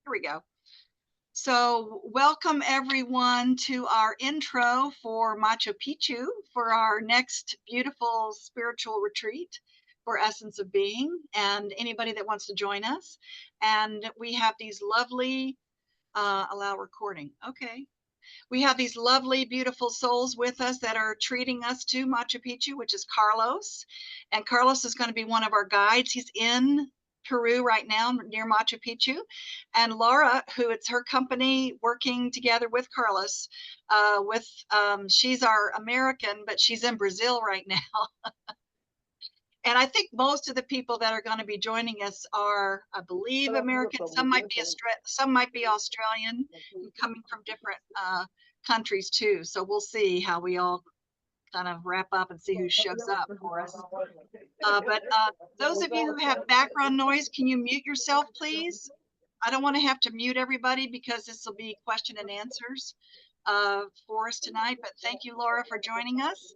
Here we go. So welcome everyone to our intro for Machu Picchu for our next beautiful spiritual retreat for Essence of Being, and anybody that wants to join us. And we have these lovely, allow recording. Okay. We have these lovely, beautiful souls with us that are treating us to Machu Picchu, which is Carlos. And Carlos is going to be one of our guides. He's in Peru right now near Machu Picchu. And Laura, who it's her company working together with Carlos, she's our American, but she's in Brazil right now. And I think most of the people that are going to be joining us are, I believe, American. Some might be Australian, and coming from different countries too. So we'll see how we all kind of wrap up and see who shows up for us. But those of you who have background noise, can you mute yourself, please? I don't want to have to mute everybody because this will be question and answers for us tonight. But thank you, Laura, for joining us.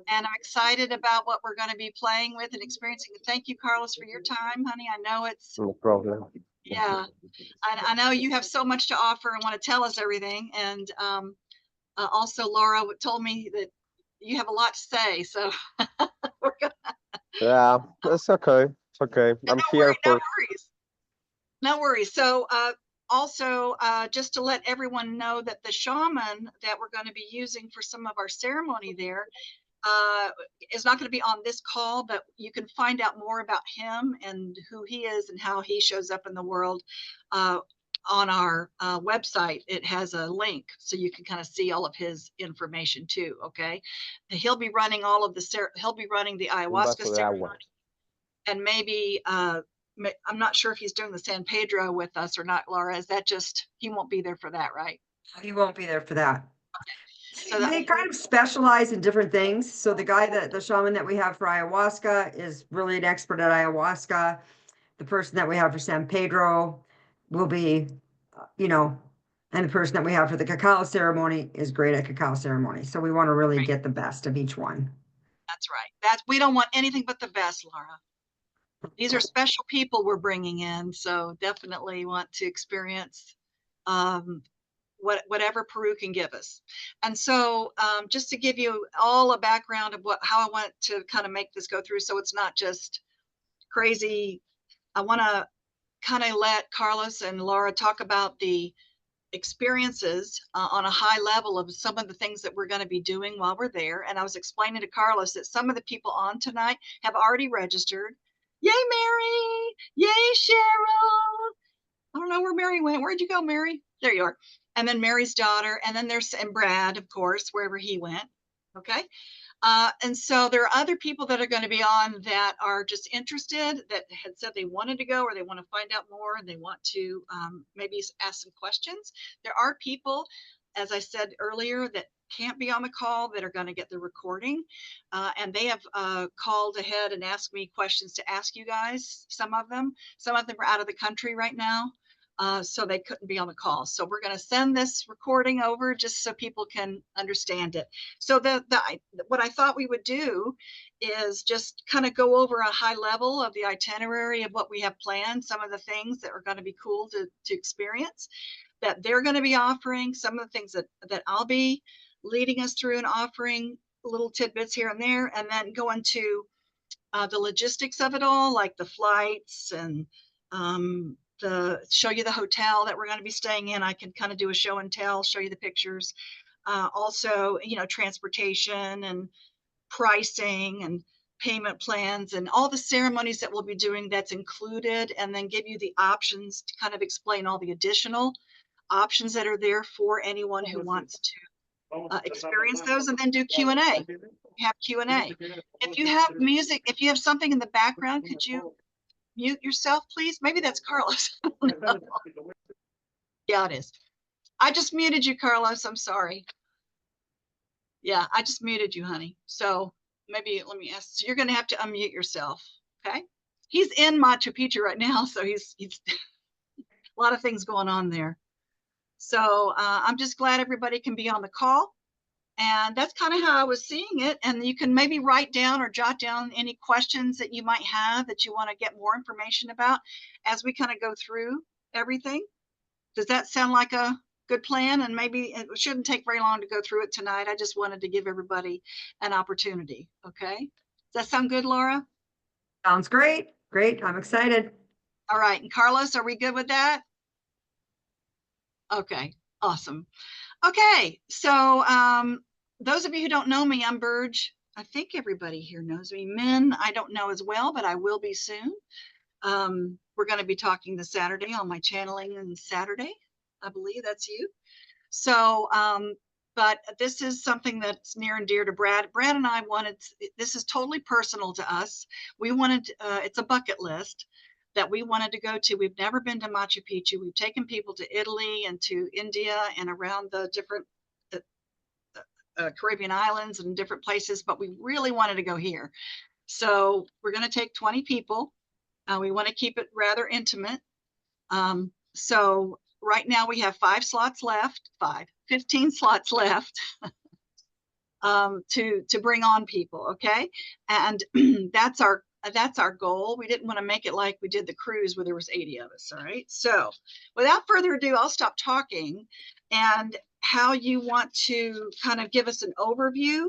And I'm excited about what we're going to be playing with and experiencing. Thank you, Carlos, for your time, honey. I know it's no problem. Yeah, I know you have so much to offer and want to tell us everything. And also, Laura told me that you have a lot to say. So we're gonna... Yeah, it's okay. It's okay. I'm here for. No worries. No worries. So also, just to let everyone know that the shaman that we're going to be using for some of our ceremony there is not going to be on this call, but you can find out more about him and who he is and how he shows up in the world on our website. It has a link so you can kind of see all of his information too. Okay, he'll be running he'll be running the ayahuasca ceremony, and maybe I'm not sure if he's doing the San Pedro with us or not. Laura, is that just, he won't be there for that, right? He won't be there for that. So they kind of specialize in different things. So the shaman that we have for ayahuasca is really an expert at ayahuasca. The person that we have for San Pedro will be, and the person that we have for the cacao ceremony is great at cacao ceremony. So we want to really get the best of each one. That's right. We don't want anything but the best, Laura. These are special people we're bringing in, so definitely want to experience whatever Peru can give us. And so just to give you all a background of how I want to kind of make this go through, so it's not just crazy. I want to kind of let Carlos and Laura talk about the experiences on a high level of some of the things that we're going to be doing while we're there. And I was explaining to Carlos that some of the people on tonight have already registered. Yay, Mary! Yay, Cheryl! I don't know where Mary went. Where'd you go, Mary? There you are. And then Mary's daughter, and then there's Brad, of course, wherever he went. Okay. And so there are other people that are going to be on that are just interested, that had said they wanted to go, or they want to find out more, and they want to maybe ask some questions. There are people, as I said earlier, that can't be on the call that are going to get the recording. And they have called ahead and asked me questions to ask you guys, some of them are out of the country right now. So they couldn't be on the call. So we're going to send this recording over just so people can understand it. So what I thought we would do is just kind of go over a high level of the itinerary of what we have planned, some of the things that are going to be cool to experience, that they're going to be offering, some of the things that I'll be leading us through and offering little tidbits here and there, and then go into the logistics of it all, like the flights and show you the hotel that we're going to be staying in. I can kind of do a show and tell, show you the pictures. Also, transportation and pricing and payment plans and all the ceremonies that we'll be doing, that's included, and then give you the options to kind of explain all the additional options that are there for anyone who wants to experience those, and then do Q&A. Have Q&A. If you have music, if you have something in the background, could you mute yourself, please? Maybe that's Carlos. Yeah, it is. I just muted you, Carlos. I'm sorry. Yeah, I just muted you, honey. So maybe let me ask. So you're going to have to unmute yourself. Okay. He's in Machu Picchu right now, so he's a lot of things going on there. So I'm just glad everybody can be on the call. And that's kind of how I was seeing it. And you can maybe write down or jot down any questions that you might have that you want to get more information about as we kind of go through everything. Does that sound like a good plan? And maybe it shouldn't take very long to go through it tonight. I just wanted to give everybody an opportunity. Okay. Does that sound good, Laura? Sounds great. Great. I'm excited. All right. And Carlos, are we good with that? Okay. Awesome. Okay. So those of you who don't know me, I'm Burge. I think everybody here knows me. Men, I don't know as well, but I will be soon. We're going to be talking this Saturday on my channeling on Saturday. I believe that's you. So, but this is something that's near and dear to Brad. Brad and I wanted, this is totally personal to us. We wanted, it's a bucket list that we wanted to go to. We've never been to Machu Picchu. We've taken people to Italy and to India and around the different Caribbean islands and different places, but we really wanted to go here. So we're going to take 20 people. We want to keep it rather intimate. So right now we have 5 slots left, 15 slots left to bring on people. Okay. And that's our goal. We didn't want to make it like we did the cruise where there was 80 of us. All right. So without further ado, I'll stop talking and how you want to kind of give us an overview,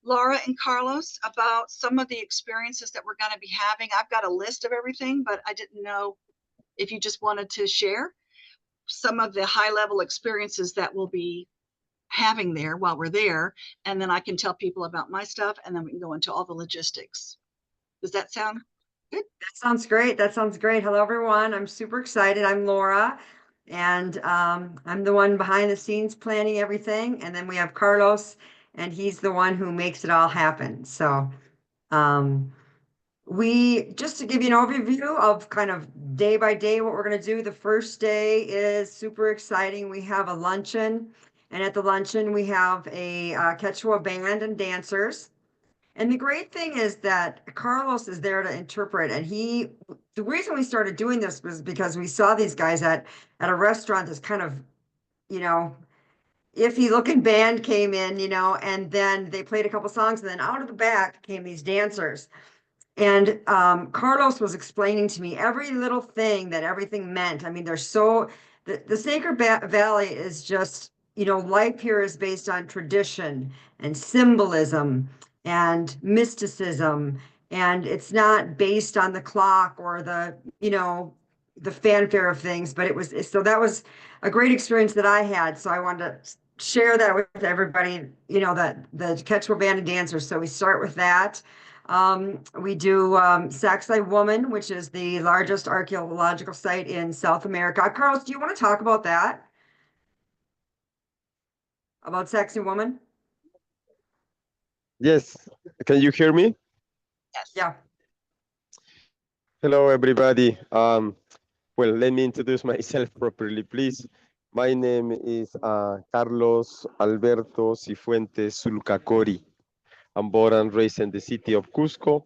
Laura and Carlos, about some of the experiences that we're going to be having. I've got a list of everything, but I didn't know if you just wanted to share some of the high level experiences that we'll be having there while we're there. And then I can tell people about my stuff and then we can go into all the logistics. Does that sound good? That sounds great. That sounds great. Hello, everyone. I'm super excited. I'm Laura, and I'm the one behind the scenes planning everything. And then we have Carlos, and he's the one who makes it all happen. So we, just to give you an overview of kind of day by day what we're going to do. The first day is super exciting. We have a luncheon, and at the luncheon we have a Quechua band and dancers. And the great thing is that Carlos is there to interpret, and the reason we started doing this was because we saw these guys at a restaurant. This kind of, you know, iffy looking band came in, and then they played a couple songs, and then out of the back came these dancers. And Carlos was explaining to me every little thing that everything meant. I mean, the Sacred Valley is just, life here is based on tradition and symbolism and mysticism. And it's not based on the clock or the fanfare of things, but so that was a great experience that I had. So I wanted to share that with everybody, that the Quechua Band of Dancers. So we start with that. We do Sacsay Woman, which is the largest archaeological site in South America. Carlos, do you want to talk about that? About Sacsay Woman? Yes. Can you hear me? Yes. Yeah. Hello, everybody. Well, let me introduce myself properly, please. My name is Carlos Alberto Cifuentes Sulcacori. I'm born and raised in the city of Cusco,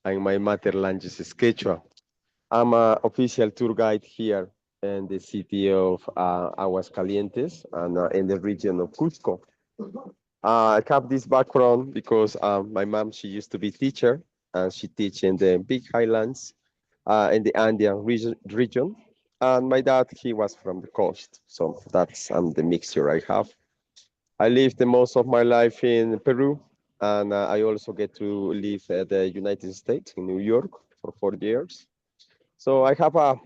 and my mother language is Quechua. I'm an official tour guide here in the city of Aguascalientes and in the region of Cusco. I have this background because my mom, she used to be teacher, and she teach in the Big Highlands in the Andean region. And my dad, he was from the coast. So that's the mixture I have. I lived the most of my life in Peru, and I also get to live at the United States in New York for 4 years. So I have a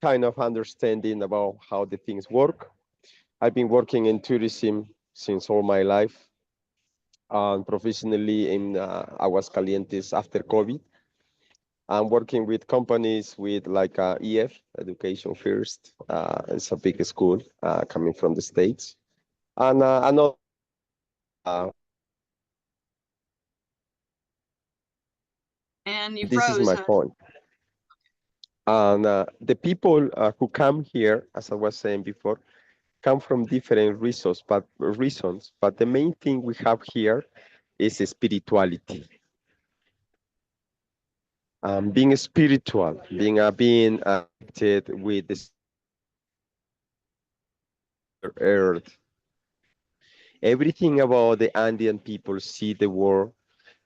kind of understanding about how the things work. I've been working in tourism since all my life, professionally in Aguascalientes after COVID. I'm working with companies with like EF, Education First. It's a big school coming from the States. And another And you this froze. is my Huh? point. And the people who come here, as I was saying before, come from different but the main thing we have here is spirituality. Being spiritual, being connected with the earth. Everything about the Andean people see the world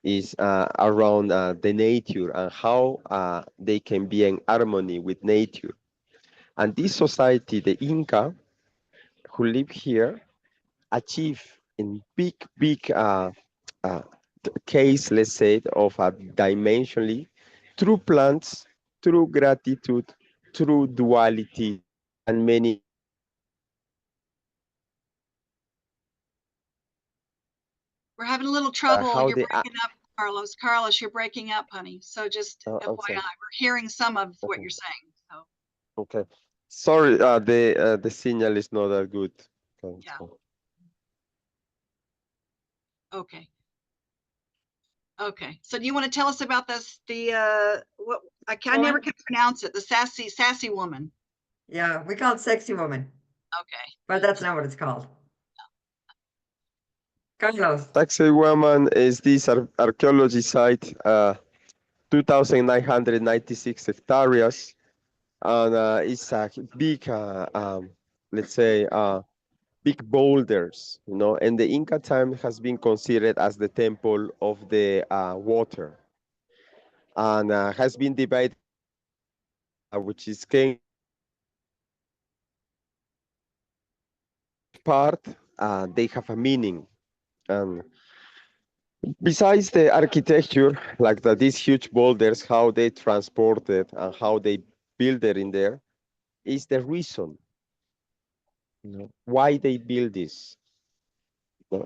is around the nature and how they can be in harmony with nature. And this society, the Inca, who live here, achieve in big uh, case, let's say, of a dimensionally through plants, through gratitude, through duality, and many. We're having a little trouble. How You're they breaking up, Carlos. Carlos, you're breaking up, honey. So just I'm FYI, sorry. we're hearing some of what you're saying. So Okay. Sorry, the signal is not that good. Okay, yeah. so- Okay. Okay. So do you want to tell us about this? What I never can pronounce it. The sassy woman. Yeah, we call it sexy woman, Okay. but that's not what it's called. Carlos. Taxi Woman is this archaeology site, 2,996 hectares, and it's a big, let's say, big boulders, you know, and the Inca time has been considered as the temple of the water, and has been divided, which is Ken part, they have a meaning. And besides the architecture, like these huge boulders, how they transport it and how they build it in there, is the reason, you know, why they build this.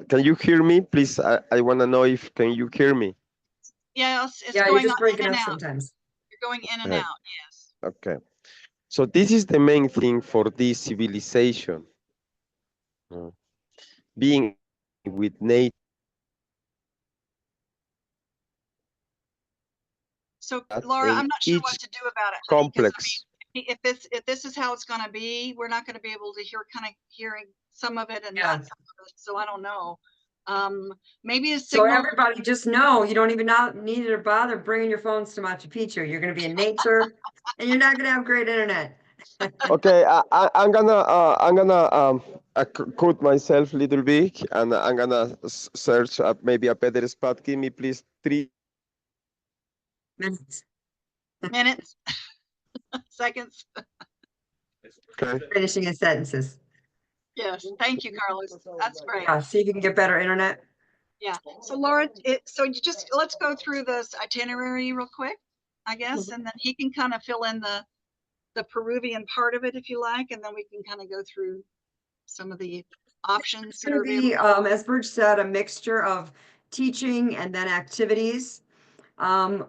Can you hear me, please? I want to know if can you hear me? Yeah, it's Yeah, you're going just on in breaking and up out. sometimes. You're going in and Uh, out. Yes. okay. So this is the main thing for this civilization, uh, being with nature. So Laura, In I'm not sure each what to do about it, honey, because I complex. mean, if this is how it's going to be, we're not going to be able to hearing some of it and Yeah. not some of it. So I don't know. Maybe a So signal. everybody just know you don't even need to bother bringing your phones to Machu Picchu. You're going to be in nature and you're not going to have great internet. Okay, I'm gonna quote myself a little bit, and I'm gonna search maybe a better spot. Give me please 3. Minutes. Minutes, seconds. Okay. Finishing his sentences. Yes, thank you, Carlos. That's great. Yeah, see if you can get better internet. Yeah. So Laura, so you just let's go through this itinerary real quick, I guess, and then he can kind of fill in the Peruvian part of it if you like, and then we can kind of go through some of the options It's that going are to be, available. as Burge said, a mixture of teaching and then activities.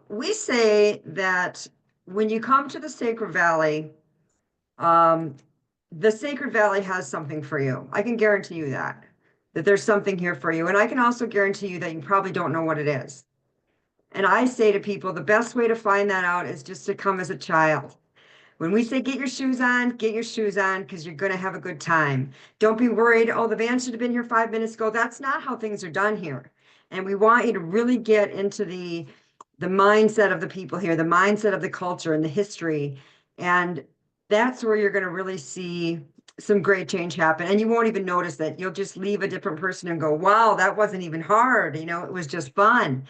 We say that when you come to the Sacred Valley, the Sacred Valley has something for you. I can guarantee you that there's something here for you. And I can also guarantee you that you probably don't know what it is. And I say to people, the best way to find that out is just to come as a child. When we say get your shoes on because you're going to have a good time. Don't be worried. Oh, the band should have been here 5 minutes ago. That's not how things are done here. And we want you to really get into the mindset of the people here, the mindset of the culture and the history. And that's where you're going to really see some great change happen. And you won't even notice that. You'll just leave a different person and go, wow, that wasn't even hard. You know, it was just fun.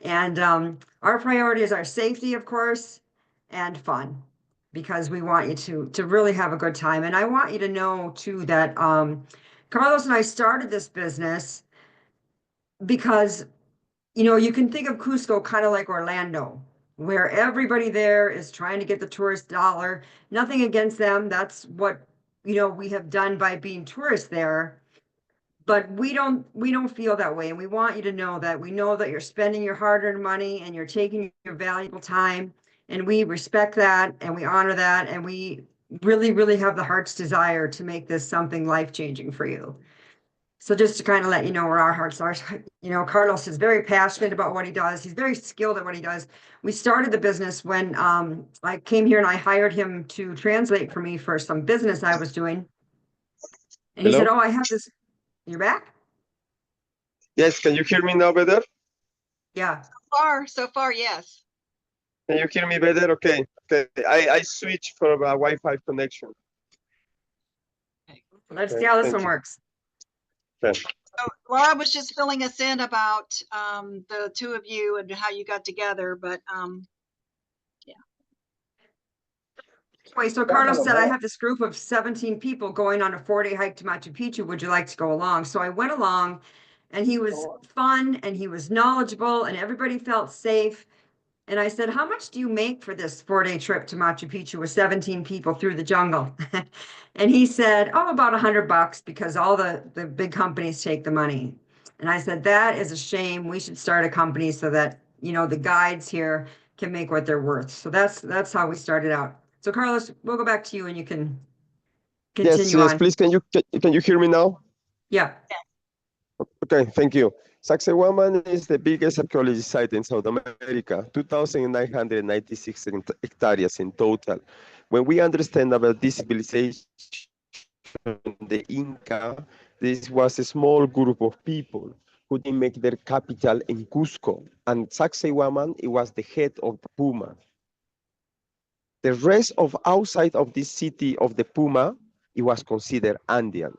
And our priority is our safety, of course, and fun, because we want you to really have a good time. And I want you to know too that Carlos and I started this business because, you know, you can think of Cusco kind of like Orlando, where everybody there is trying to get the tourist dollar. Nothing against them. That's what, you know, we have done by being tourists there. But we don't feel that way. And we want you to know that we know that you're spending your hard-earned money and you're taking your valuable time. And we respect that and we honor that. And we really, really have the heart's desire to make this something life-changing for you. So just to kind of let you know where our hearts are, you know, Carlos is very passionate about what he does. He's very skilled at what he does. We started the business when I came here and I hired him to translate for me for some business I was doing. And he said, Hello. oh, I have this. You're back? Yes. Can you hear me now better? Yeah. So far, yes. Can you hear me better? Okay. Okay. I switched from a Wi-Fi connection. Let's Okay, see how this thank one you. works. Okay. So Laura was just filling us in about the two of you and how you got together, but yeah. Anyway, so Carlos said, I have this group of 17 people going on a 4-day hike to Machu Picchu. Would you like to go along? So I went along, and he was fun and he was knowledgeable and everybody felt safe. And I said, how much do you make for this 4-day trip to Machu Picchu with 17 people through the jungle? And he said, oh, about $100 because all the big companies take the money. And I said, that is a shame. We should start a company so that, you know, the guides here can make what they're worth. So that's how we started out. So Carlos, we'll go back to you and you can Yes, continue yes, on. please, can you hear me now? Yeah. Okay, thank you. Sacsayhuaman is the biggest archaeology site in South America, 2,996 hectares in total. When we understand about this civilization, the Inca, this was a small group of people who didn't make their capital in Cusco. And Sacsayhuaman, it was the head of the Puma. The rest of outside of this city of the Puma, it was considered Andean.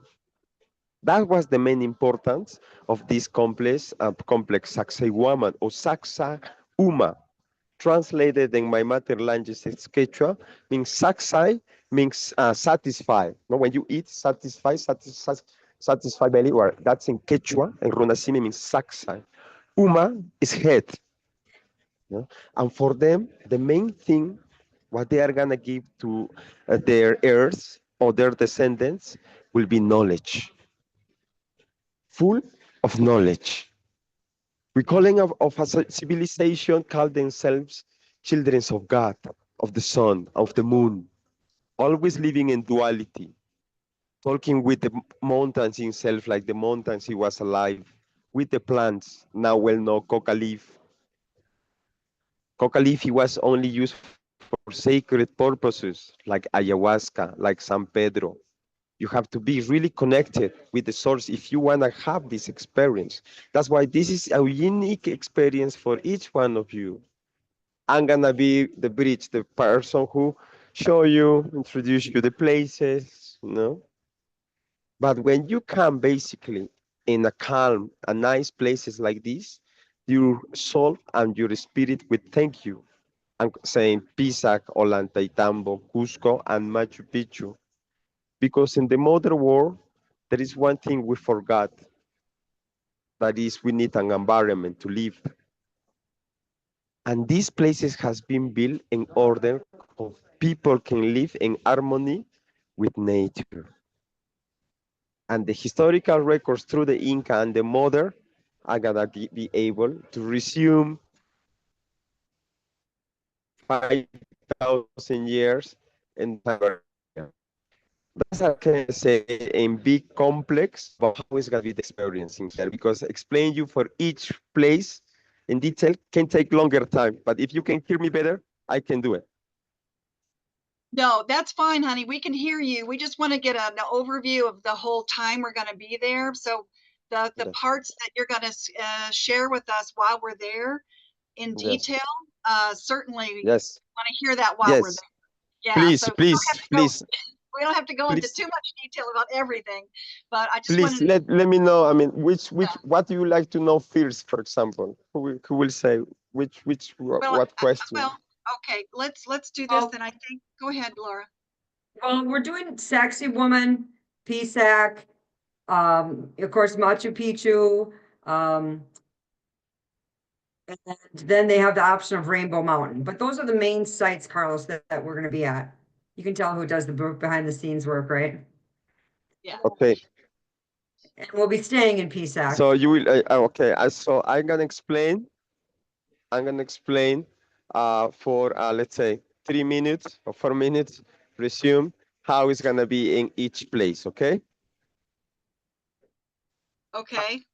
That was the main importance of this complex Sacsayhuaman or Saksa Uma. Translated in my mother language, it's Quechua, means Sacsay means satisfy. No, when you eat, satisfy belly, or that's in Quechua, and Runasimi means Sacsay. Uma is head. Yeah? And for them, the main thing, what they are going to give to their heirs or their descendants will be knowledge. Full of knowledge. We calling of a civilization called themselves children of God, of the sun, of the moon, always living in duality, talking with the mountains himself, like the mountains he was alive, with the plants, now well known coca leaf. Coca leaf he was only used for sacred purposes, like ayahuasca, like San Pedro. You have to be really connected with the source if you want to have this experience. That's why this is a unique experience for each one of you. I'm gonna be the bridge, the person who show you, introduce you the places, you know. But when you come basically in a calm, a nice places like this, your soul and your spirit will thank you. I'm saying Pisac, Ollantaytambo, Cusco, and Machu Picchu. Because in the modern world, there is one thing we forgot. That is, we need an environment to live. And these places has been built in order of people can live in harmony with nature. And the historical records through the Inca and the modern are gonna be able to resume 5,000 years in time. That's I can say in big complex about how it's gonna be the experience in here, because explain you for each place in detail can take longer time. But if you can hear me better, I can do it. No, that's fine, honey. We can hear you. We just want to get an overview of the whole time we're going to be there. So the Okay. parts that you're going to share with us while we're there in Yes. detail, certainly Yes. want to hear that while we're Yes. there. Yeah. Please, So please, please, we don't have to go into please, too much detail about everything, but I just please wanted to. let me know. I mean, Yeah. what do you like to know first, for example? Who will say what question? Well, okay. Let's do this Well- then. I think. Go ahead, Laura. Well, we're doing Sexy Woman, PSAC, of course, Machu Picchu, and then they have the option of Rainbow Mountain. But those are the main sites, Carlos, that we're going to be at. You can tell who does the behind the scenes work, right? Yeah. Okay. And we'll be staying in PSAC. So you will okay. So I'm gonna explain. For let's say 3 minutes or 4 minutes. Resume how it's gonna be in each place. Okay. Okay.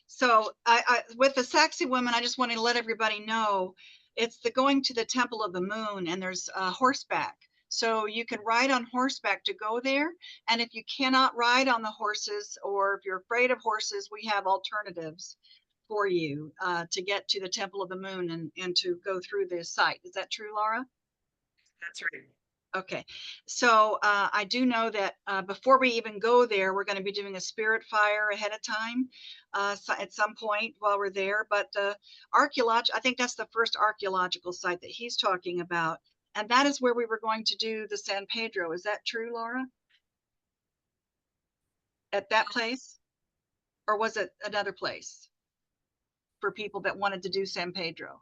So I with the sexy women, I just want to let everybody know it's the going to the Temple of the Moon, and there's horseback. So you can ride on horseback to go there. And if you cannot ride on the horses, or if you're afraid of horses, we have alternatives for you to get to the Temple of the Moon and to go through this site. Is that true, Laura? That's right. Okay, so I do know that before we even go there, we're going to be doing a spirit fire ahead of time at some point while we're there. But I think that's the first archaeological site that he's talking about. And that is where we were going to do the San Pedro. Is that true, Laura? At that place? Or was it another place for people that wanted to do San Pedro?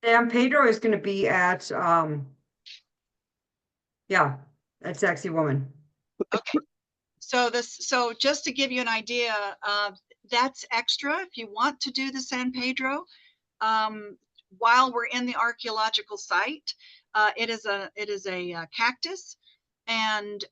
San Pedro is gonna be at, yeah, at Sexy Woman. Okay. So just to give you an idea, that's extra if you want to do the San Pedro. While we're in the archaeological site, it is a cactus, and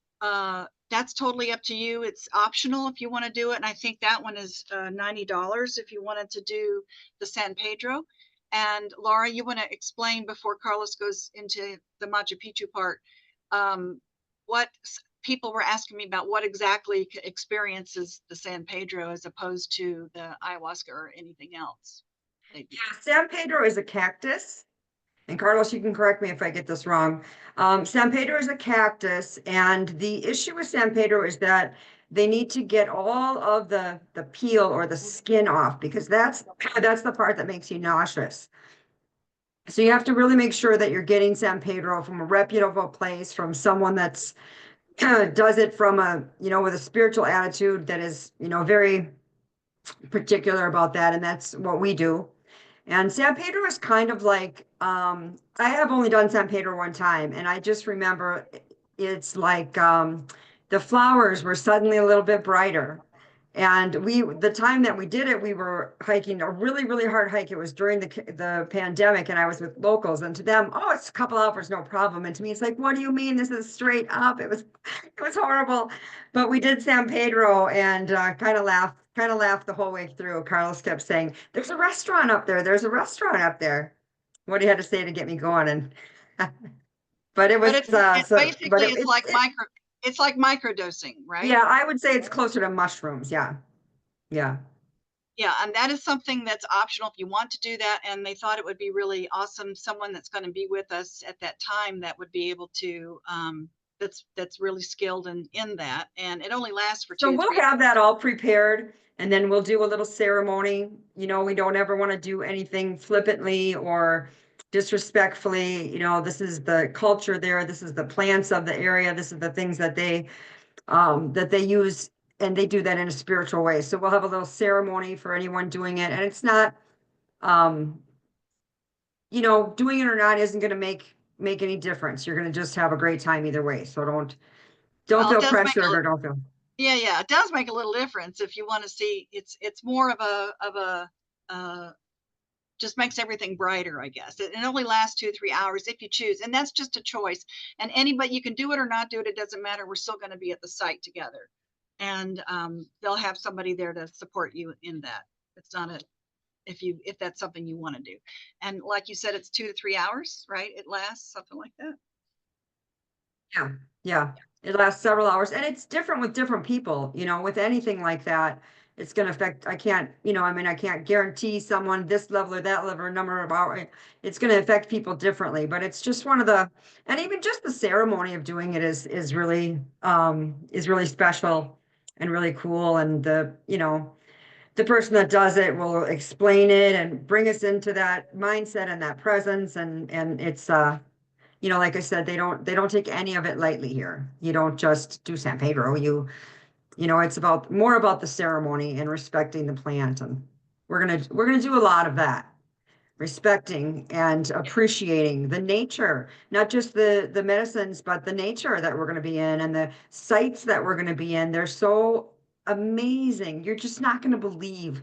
that's totally up to you. It's optional if you want to do it, and I think that one is $90 if you wanted to do the San Pedro. And Laura, you want to explain before Carlos goes into the Machu Picchu part, what people were asking me about, what exactly experiences the San Pedro as opposed to the ayahuasca or anything else. Yeah, San Pedro is a cactus. And Carlos, you can correct me if I get this wrong. San Pedro is a cactus, and the issue with San Pedro is that they need to get all of the peel or the skin off, because that's the part that makes you nauseous. So you have to really make sure that you're getting San Pedro from a reputable place, from someone that's does it from a, with a spiritual attitude that is, very particular about that. And that's what we do. And San Pedro is kind of like, I have only done San Pedro one time, and I just remember it's like the flowers were suddenly a little bit brighter. And the time that we did it, we were hiking a really, really hard hike. It was during the pandemic, and I was with locals, and to them, oh, it's a couple hours, no problem. And to me, it's like, what do you mean? This is straight up. It was horrible. But we did San Pedro and kind of laughed the whole way through. Carlos kept saying, "There's a restaurant up there. There's a restaurant up there." What he had to say to get me going, and but it was basically it's like microdosing, right? Yeah, I would say it's closer to mushrooms. Yeah. Yeah. Yeah, and that is something that's optional if you want to do that. And they thought it would be really awesome, someone that's going to be with us at that time that would be able to, that's really skilled in that. And it only lasts for So 2 to we'll 3 have that all prepared, and then we'll do a little ceremony. We don't ever want to do anything flippantly or disrespectfully. This is the culture there. This is the plants of the area. This is the things that they use, and they do that in a spiritual way. So we'll have a little ceremony for anyone doing it, and it's not, doing it or not isn't going to make any difference. You're going to just have a great time either way. So don't Well, feel pressured or don't feel. Yeah, it does make a little difference if you want to see. It's more of a just makes everything brighter, I guess. It only lasts 2 to 3 hours if you choose, and that's just a choice. And anybody, you can do it or not do it. It doesn't matter. We're still going to be at the site together, and they'll have somebody there to support you in that. It's not if that's something you want to do. And like you said, it's 2 to 3 hours, right? It lasts something like that. Yeah, yeah. It lasts several hours, and it's different with different people, with anything like that. It's going to affect, I can't, I can't guarantee someone this level or that level or number of hours. It's going to affect people differently, but it's just and even just the ceremony of doing it is really special and really cool. And the person that does it will explain it and bring us into that mindset and that presence. And it's, like I said, they don't take any of it lightly here. You don't just do San Pedro. It's more about the ceremony and respecting the plant. And we're gonna do a lot of that, respecting and appreciating the nature, not just the medicines, but the nature that we're gonna be in and the sites that we're gonna be in. They're so amazing. You're just not gonna believe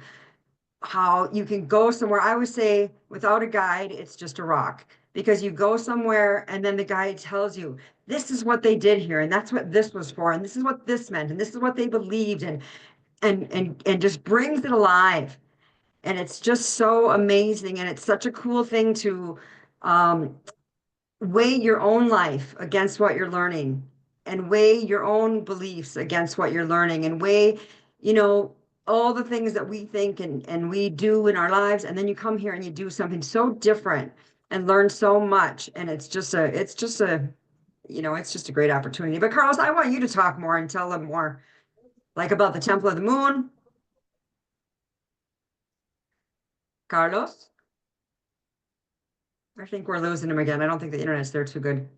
how you can go somewhere. I would say without a guide, it's just a rock, because you go somewhere and then the guide tells you, this is what they did here, and that's what this was for, and this is what this meant, and this is what they believed, and just brings it alive. And it's just so amazing, and it's such a cool thing to um, weigh your own life against what you're learning, and weigh your own beliefs against what you're learning, and weigh, all the things that we think and we do in our lives. And then you come here and you do something so different and learn so much. And it's just a great opportunity. But Carlos, I want you to talk more and tell them more, like about the Temple of the Moon. Carlos? I think we're losing him again. I don't think the internet's there too good.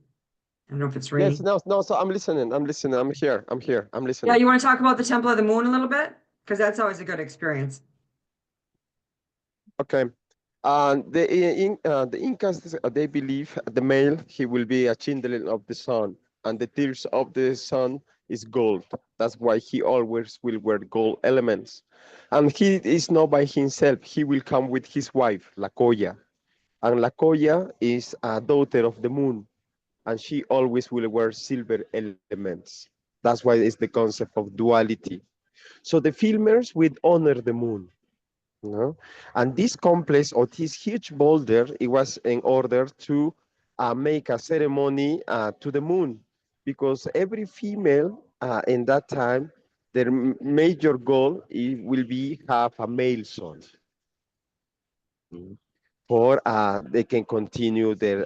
I don't know if it's Yes, raining. no, so I'm listening. I'm listening. I'm here. I'm Yeah, listening. you want to talk about the Temple of the Moon a little bit? Because that's always a good experience. Okay. The Incas, they believe the male, he will be a children of the sun, and the tears of the sun is gold. That's why he always will wear gold elements. And he is not by himself. He will come with his wife, La Coya. And La Coya is a daughter of the moon, and she always will wear silver elements. That's why it's the concept of duality. So the filmers will honor the moon. No? And this complex or this huge boulder, it was in order to make a ceremony to the moon, because every female in that time, their major goal will be have a male son. Mm. For they can continue their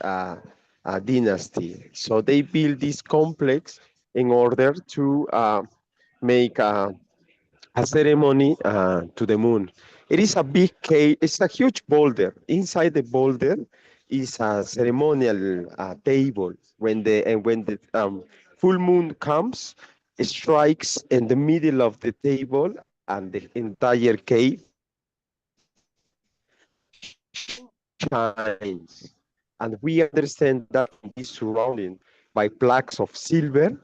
dynasty. So they build this complex in order to make a ceremony to the moon. It is a big cave, it's a huge boulder. Inside the boulder is a ceremonial table. When the full moon comes, it strikes in the middle of the table, and the entire cave shines. And we understand that is surrounded by plaques of silver.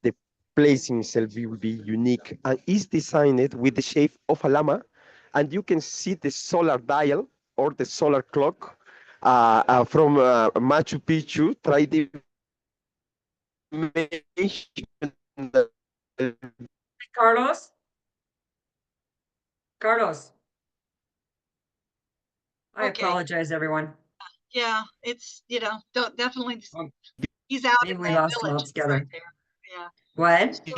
The place itself will be unique and is designed with the shape of a llama. And you can see the solar dial or the solar clock from Machu Picchu. Try to mention the Carlos? Carlos, I Okay. apologize, everyone. Yeah, it's, don't definitely, Oh, he's out maybe in we the lost him villages right altogether. there. Yeah. What? So,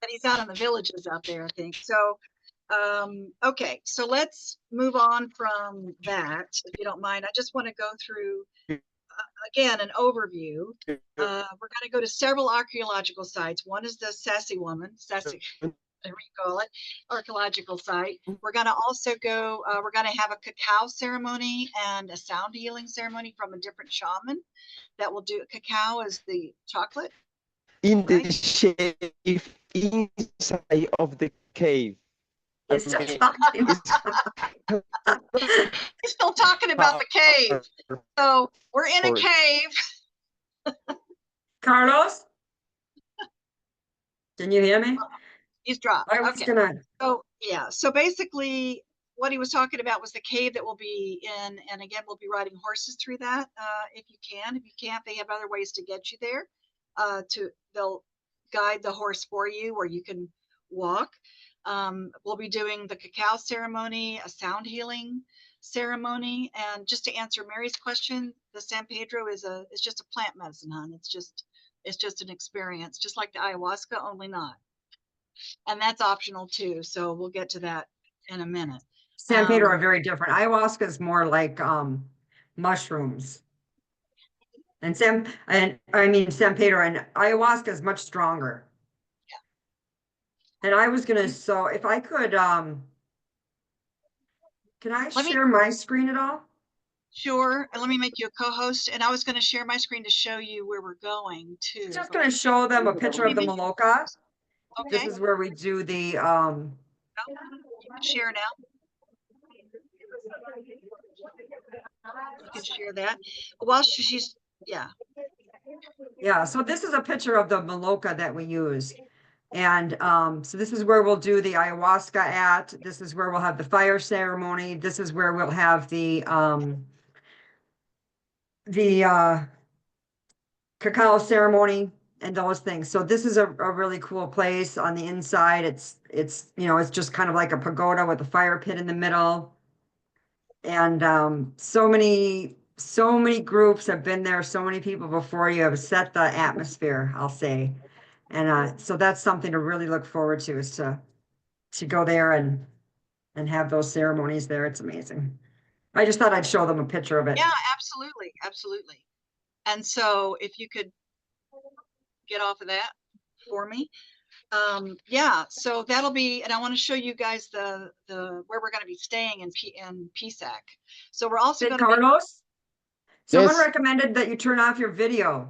but he's out in the villages out there, I think. So, okay, so let's move on from that, if you don't mind. I just want to go through again an overview. We're going to go to several archaeological sites. One is the Sassy Woman, Sassy, whatever you call it, archaeological site. We're going to also go, we're going to have a cacao ceremony and a sound healing ceremony from a different shaman that will do. Cacao is the chocolate, in the right? shape inside of the cave. I It's still mean, talking. it's He's still talking about the cave. hard So we're in a for cave. Carlos, can you hear me? He's dropped. I was Okay. gonna, So yeah. So basically, what he was talking about was the cave that we'll be in, and again, we'll be riding horses through that if you can. If you can't, they have other ways to get you there. They'll guide the horse for you, or you can walk. We'll be doing the cacao ceremony, a sound healing ceremony, and just to answer Mary's question, the San Pedro is just a plant medicine, hon. It's just an experience, just like the ayahuasca, only not. And that's optional too. So we'll get to that in a minute. San Pedro are very different. Ayahuasca is more like mushrooms. And I mean San Pedro and ayahuasca is much stronger. And I was gonna, so if I could, can I Let me, share my screen at all? sure, and let me make you a co-host. And I was going to share my screen to show you where we're going too. Just gonna show them a picture of the Maloka. This Okay, is where we do the you can share now. You can share that. While she's, yeah. yeah, so this is a picture of the Maloka that we use. And so this is where we'll do the ayahuasca at. This is where we'll have the fire ceremony. This is where we'll have the cacao ceremony and those things. So this is a really cool place on the inside. It's it's just kind of like a pagoda with a fire pit in the middle. And so many groups have been there, so many people before you have set the atmosphere, I'll say. And so that's something to really look forward to, is to go there and have those ceremonies there. It's amazing. I just thought I'd show them a picture of it. Yeah, absolutely. Absolutely. And so if you could get off of that for me. Yeah, so that'll be, and I want to show you guys the where we're going to be staying in PSAC. So we're also Hey, going to be, Carlos, Someone Yes. recommended that you turn off your video.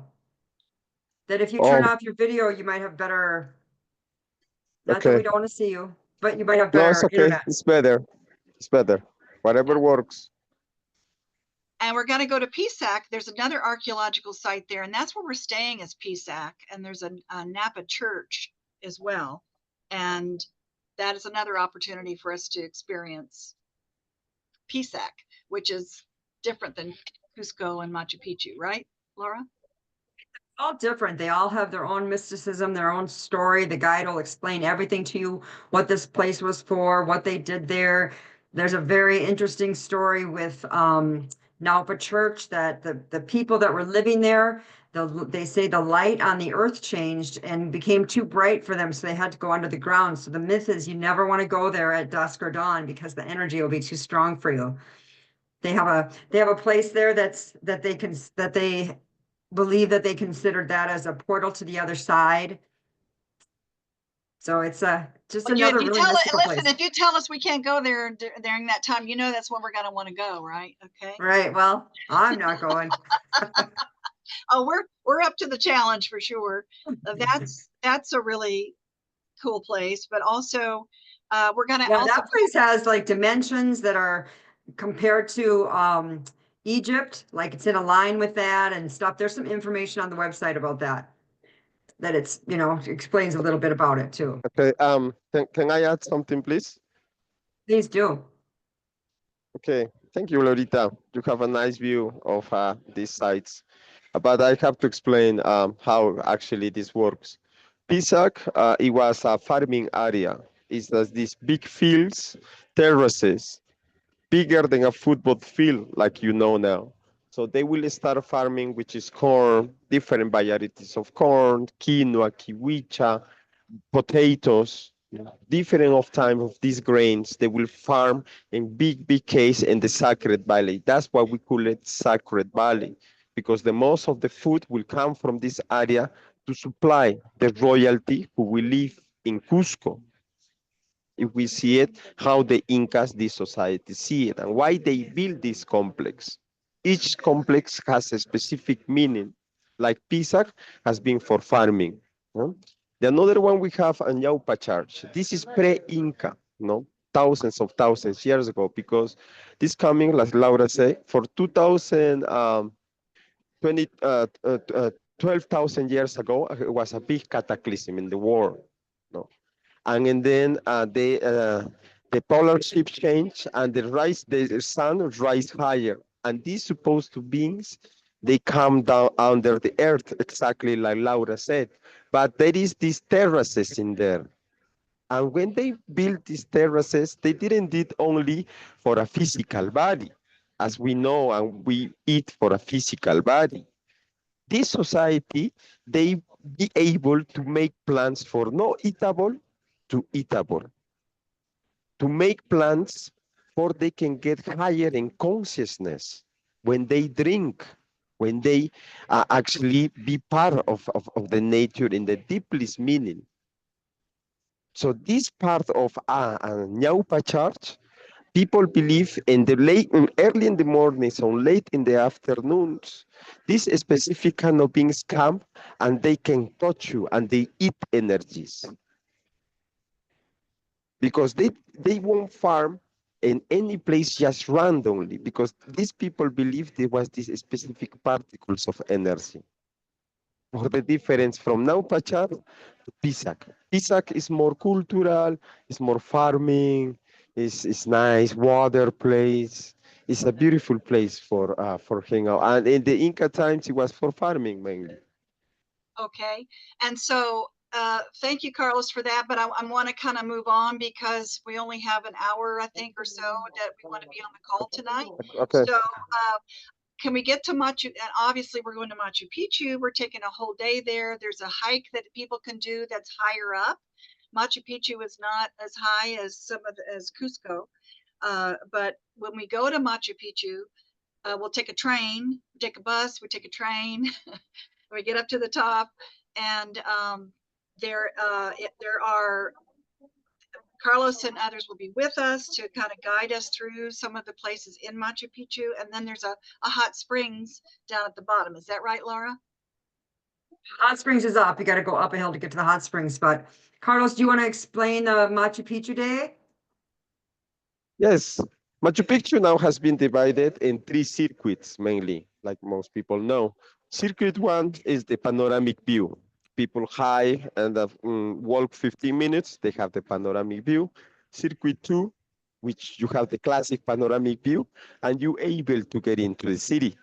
That if you turn Oh, off your video, you might have better, not that we okay. don't want to see you, but you might have No, it's better okay. internet. It's better. It's better. Whatever works. And we're going to go to Pisac. There's another archaeological site there, and that's where we're staying is Pisac. And there's a Napa church as well. And that is another opportunity for us to experience Pisac, which is different than Cusco and Machu Picchu, right, Laura? All different. They all have their own mysticism, their own story. The guide will explain everything to you, what this place was for, what they did there. There's a very interesting story with Naupa Church that the people that were living there, they say the light on the earth changed and became too bright for them, so they had to go under the ground. So the myth is you never want to go there at dusk or dawn because the energy will be too strong for you. They have a place there that they believe that they considered that as a portal to the other side. So it's just Well, another if you really tell mystical listen, place. if you tell us we can't go there during that time, you know that's when we're going to want to go, right? Okay. Right. Well, I'm not going. Oh, we're up to the challenge for sure. That's a really cool place, but also we're going to Yeah, also that place has like dimensions that are compared to Egypt, like it's in a line with that and stuff. There's some information on the website about that. That it's, explains a little bit about it too. Okay. Can I add something, please? Please do. Okay. Thank you, Lorita. You have a nice view of these sites, but I have to explain how actually this works. Pisac, it was a farming area. It's these big fields, terraces, bigger than a football field, like you know now. So they will start farming, which is corn, different varieties of corn, quinoa, kiwicha, potatoes, different of time of these grains. They will farm in big case in the Sacred Valley. That's why we call it Sacred Valley, because the most of the food will come from this area to supply the royalty who will live in Cusco. If we see it, how the Incas, this society, see it, and why they build this complex. Each complex has a specific meaning, like Pisac has been for farming. No? The another one we have a Ñaupa Church. This is pre-Inca, no? Thousands years ago, because this coming, like Laura said, for 12,000 years ago, it was a big cataclysm in the world. No? And then the polar shift change and the sun rise higher. And these supposed to beings, they come down under the earth, exactly like Laura said. But there is these terraces in there. And when they built these terraces, they didn't do it only for a physical body, as we know, and we eat for a physical body. This society, they be able to make plans for no eatable to eatable, to make plans for they can get higher in consciousness when they drink, when they actually be part of the nature in the deepest meaning. So this part of Nyaupa Church, people believe in the early in the mornings or late in the afternoons, these specific kind of beings come and they can touch you and they eat energies. Because they won't farm in any place just randomly, because these people believe there was these specific particles of energy. For the difference from Naupachar to Pisac. Pisac is more cultural, it's more farming, it's nice, water place. It's a beautiful place for hanging out. And in the Inca times, it was for farming mainly. okay. And so thank you, Carlos, for that. But I want to kind of move on because we only have an hour, I think, or so that we want to be on the call tonight. Okay. So can we get to Machu? And obviously, we're going to Machu Picchu. We're taking a whole day there. There's a hike that people can do that's higher up. Machu Picchu is not as high as as Cusco. But when we go to Machu Picchu, we'll take a train, we take a bus, we take a train, we get up to the top, and there are Carlos and others will be with us to kind of guide us through some of the places in Machu Picchu. And then there's a hot springs down at the bottom. Is that right, Laura? Hot springs is up. You got to go up a hill to get to the hot springs. But Carlos, do you want to explain the Machu Picchu Day? Yes, Machu Picchu now has been divided in 3 circuits mainly, like most people know. Circuit 1 is the panoramic view. People high and walk 15 minutes, they have the panoramic view. Circuit 2, which you have the classic panoramic view, and you're able to get into the city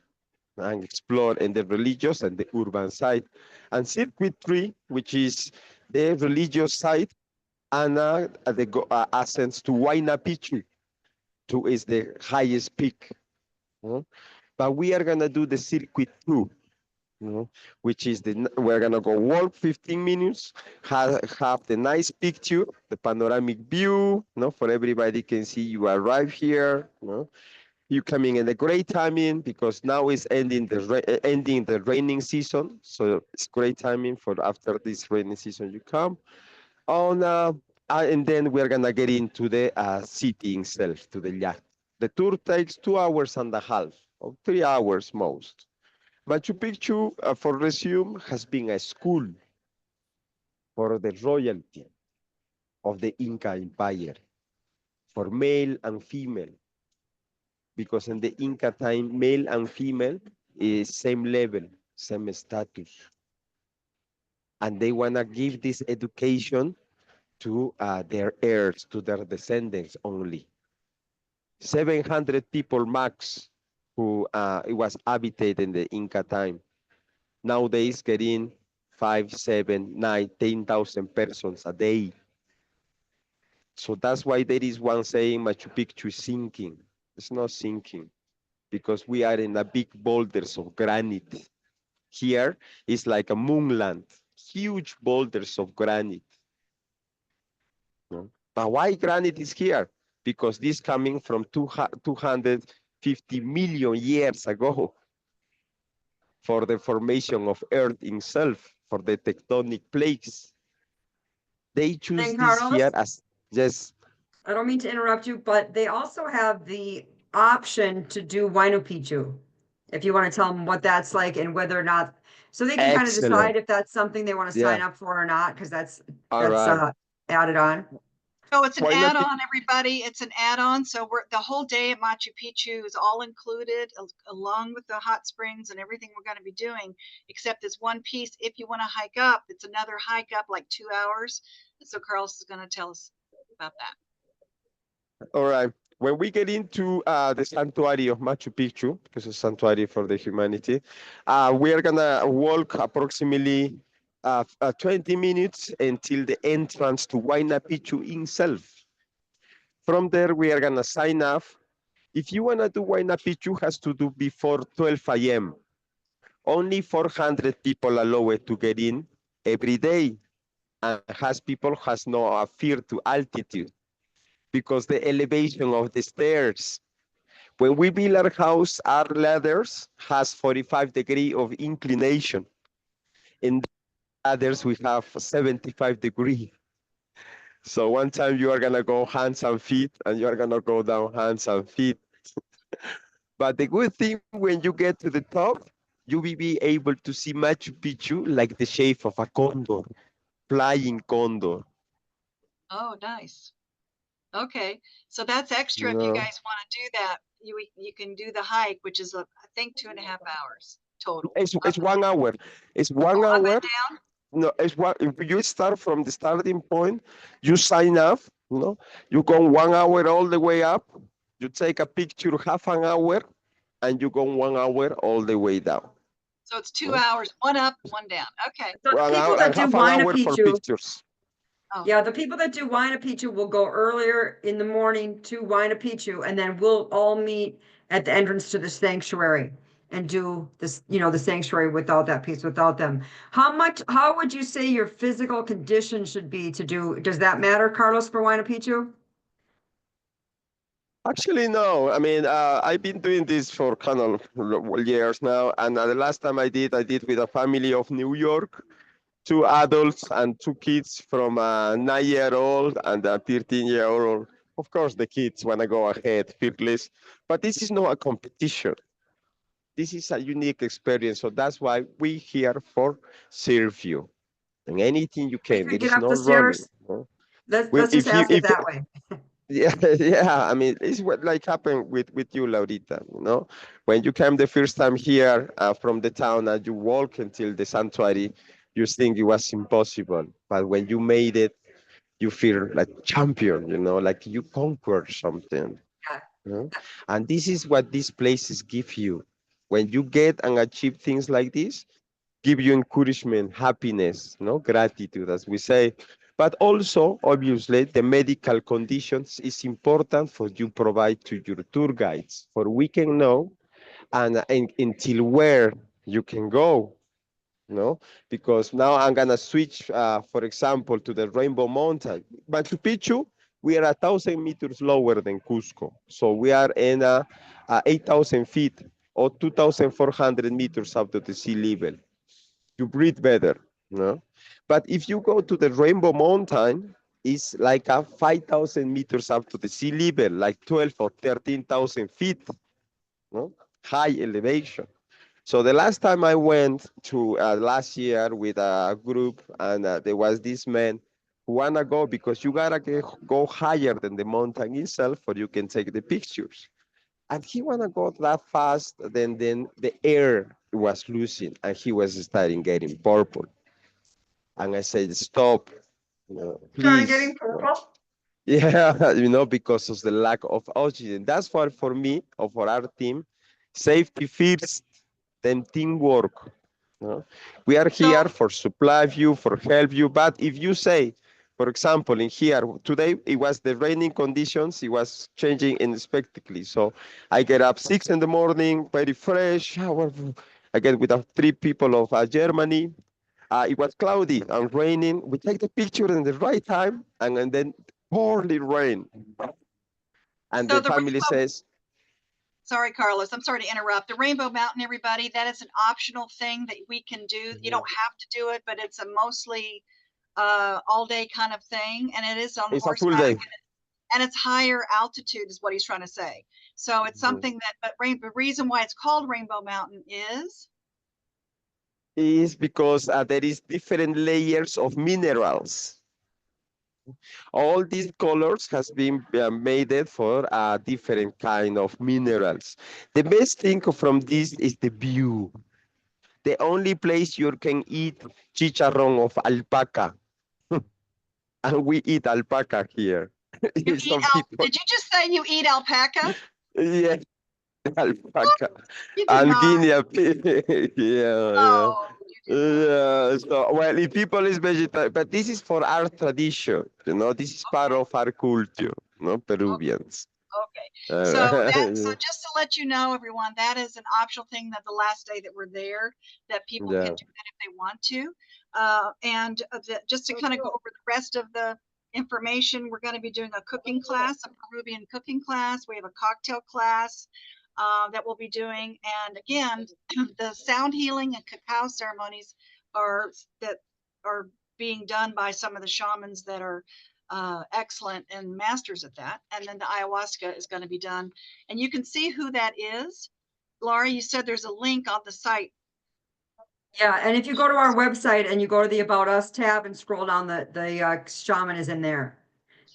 and explore in the religious and the urban side. And circuit 3, which is the religious side, and the ascents to Huayna Picchu, is the highest peak. But we are gonna do the circuit 2, which is we're gonna go walk 15 minutes, have the nice picture, the panoramic view, for everybody can see you arrive here. You coming in a great timing because now is ending the raining season, so it's great timing for after this raining season you come. And then we're gonna get into the city itself, to the yacht. The tour takes 2.5 hours, or 3 hours most. Machu Picchu, for resume, has been a school for the royalty of the Inca Empire, for male and female, because in the Inca time, male and female is same level, same status. And they wanna give this education to their heirs, to their descendants only. 700 people max who it was habited in the Inca time. Nowadays getting 5, 7, 9, 10,000 persons a day. So that's why there is one saying Machu Picchu is sinking. It's not sinking because we are in a big boulders of granite. Here is like a moonland, huge boulders of granite. But why granite is here? Because this coming from 250 million years ago for the formation of Earth itself, for the tectonic plates. They choose And this here Carlos, as, yes. I don't mean to interrupt you, but they also have the option to do Huayna Picchu. If you want to tell them what that's like and whether or not, so they can kind of Excellent. decide if that's something they want to Yeah. sign up for or not, because that's All right. added on. So it's an Why not add-on, everybody. It's an add-on. So the whole day at Machu Picchu is all included, along with the hot springs and everything we're going to be doing, except this one piece. If you want to hike up, it's another hike up like 2 hours. And so Carlos is going to tell us about that. All right. When we get into the sanctuary of Machu Picchu, because it's a sanctuary for the humanity, we are gonna walk approximately 20 minutes until the entrance to Huayna Picchu itself. From there, we are gonna sign up. If you wanna do Huayna Picchu, has to do before 12 a.m. Only 400 people allowed to get in every day, and people has no fear to altitude because the elevation of the stairs. When we build our house, our ladders has 45 degree of inclination. In the ladders, we have 75 degree. So one time you are gonna go hands and feet, and you are gonna go down hands and feet. But the good thing when you get to the top, you will be able to see Machu Picchu like the shape of a condor, flying condor. Oh, nice. Okay, so that's extra. If you guys want to do that, you can do the hike, which is I think 2.5 hours total. It's 1 hour. It's 1 Up hour. and down. No, it's what if you start from the starting point, you sign up, you go 1 hour all the way up, you take a picture half an hour, and you go 1 hour all the way down. So it's 2 hours, one up, one down. Okay. So the 1 people hour that and do half an Huayna hour for Picchu, pictures. Oh. yeah, the people that do Huayna Picchu will go earlier in the morning to Huayna Picchu, and then we'll all meet at the entrance to the sanctuary and do this, the sanctuary without that piece, without them. How would you say your physical condition should be to do, does that matter, Carlos, for Huayna Picchu? Actually, no. I mean, I've been doing this for kind of years now, and the last time I did with a family of New York. two adults and two kids from a 9-year-old and a 13-year-old. Of course, the kids want to go ahead, fearless, but this is not a competition. This is a unique experience. So that's why we here for serve you and anything you We can. could There get is up no the running. stairs. No? Let's just If you, ask it that way. yeah, yeah. I mean, it's what like happened with you, Laurita. You know, when you came the first time here from the town and you walk until the sanctuary, you think it was impossible. But when you made it, you feel like champion. You know, like you conquered something. Yeah. You know? And this is what these places give you. When you get and achieve things like this, give you encouragement, happiness, no gratitude, as we say. But also, obviously, the medical conditions is important for you provide to your tour guides, for we can know and until where you can go, no? Because now I'm gonna switch, for example, to the Rainbow Mountain. Machu Picchu, we are 1,000 meters lower than Cusco, so we are in 8,000 feet or 2,400 meters out of the sea level. You breathe better, no? But if you go to the Rainbow Mountain, it's like a 5,000 meters up to the sea level, like 12 or 13,000 feet, no? High elevation. So the last time I went to last year with a group, and there was this man who wanna go because you gotta go higher than the mountain itself, or you can take the pictures. And he wanna go that fast, then the air was losing, and he was starting getting purple. And I said, stop, Started please. getting purple. Yeah, because of the lack of oxygen. That's why for me or for our team, safety first, then teamwork. We are here So, for supply you, for help you. But if you say, for example, in here today it was the raining conditions, it was changing unexpectedly. So I get up 6 in the morning, very fresh, shower. I get with three people of Germany. It was cloudy and raining. We take the picture in the right time, and then poorly rain. And so the the family rainbow, says, sorry, Carlos, I'm sorry to interrupt. The Rainbow Mountain, everybody, that is an optional thing that we can do. You don't have to do it, but it's a mostly all day kind of thing. And it is on it's a full horseback day. and it's higher altitude is what he's trying to say. So it's something that, but the reason why it's called Rainbow Mountain Is because there is different layers of minerals. All these colors has been made it for a different kind of minerals. The best thing from this is the view. The only place you can eat chicharrón of alpaca, and we eat alpaca here. you eat Some people, did you just say you eat alpaca? yeah, alpaca. You did And not. guinea pig. Yeah, yeah. Oh, you did not. Yeah, so well, if people is vegetarian, but this is for our tradition, this is part of our culture, Peruvians. Okay. So Yeah, just to let you know, everyone, that is an optional thing that the last day that we're there, that people can yeah, do that if they want to. Just to kind of go over the rest of the information, we're going to be doing a cooking class, a Peruvian cooking class. We have a cocktail class that we'll be doing. And again, the sound healing and cacao ceremonies are that are being done by some of the shamans that are excellent and masters at that. And then the ayahuasca is going to be done. And you can see who that is. Laura, you said there's a link on the site. Yeah, and if you go to our website and you go to the About Us tab and scroll down, the shaman is in there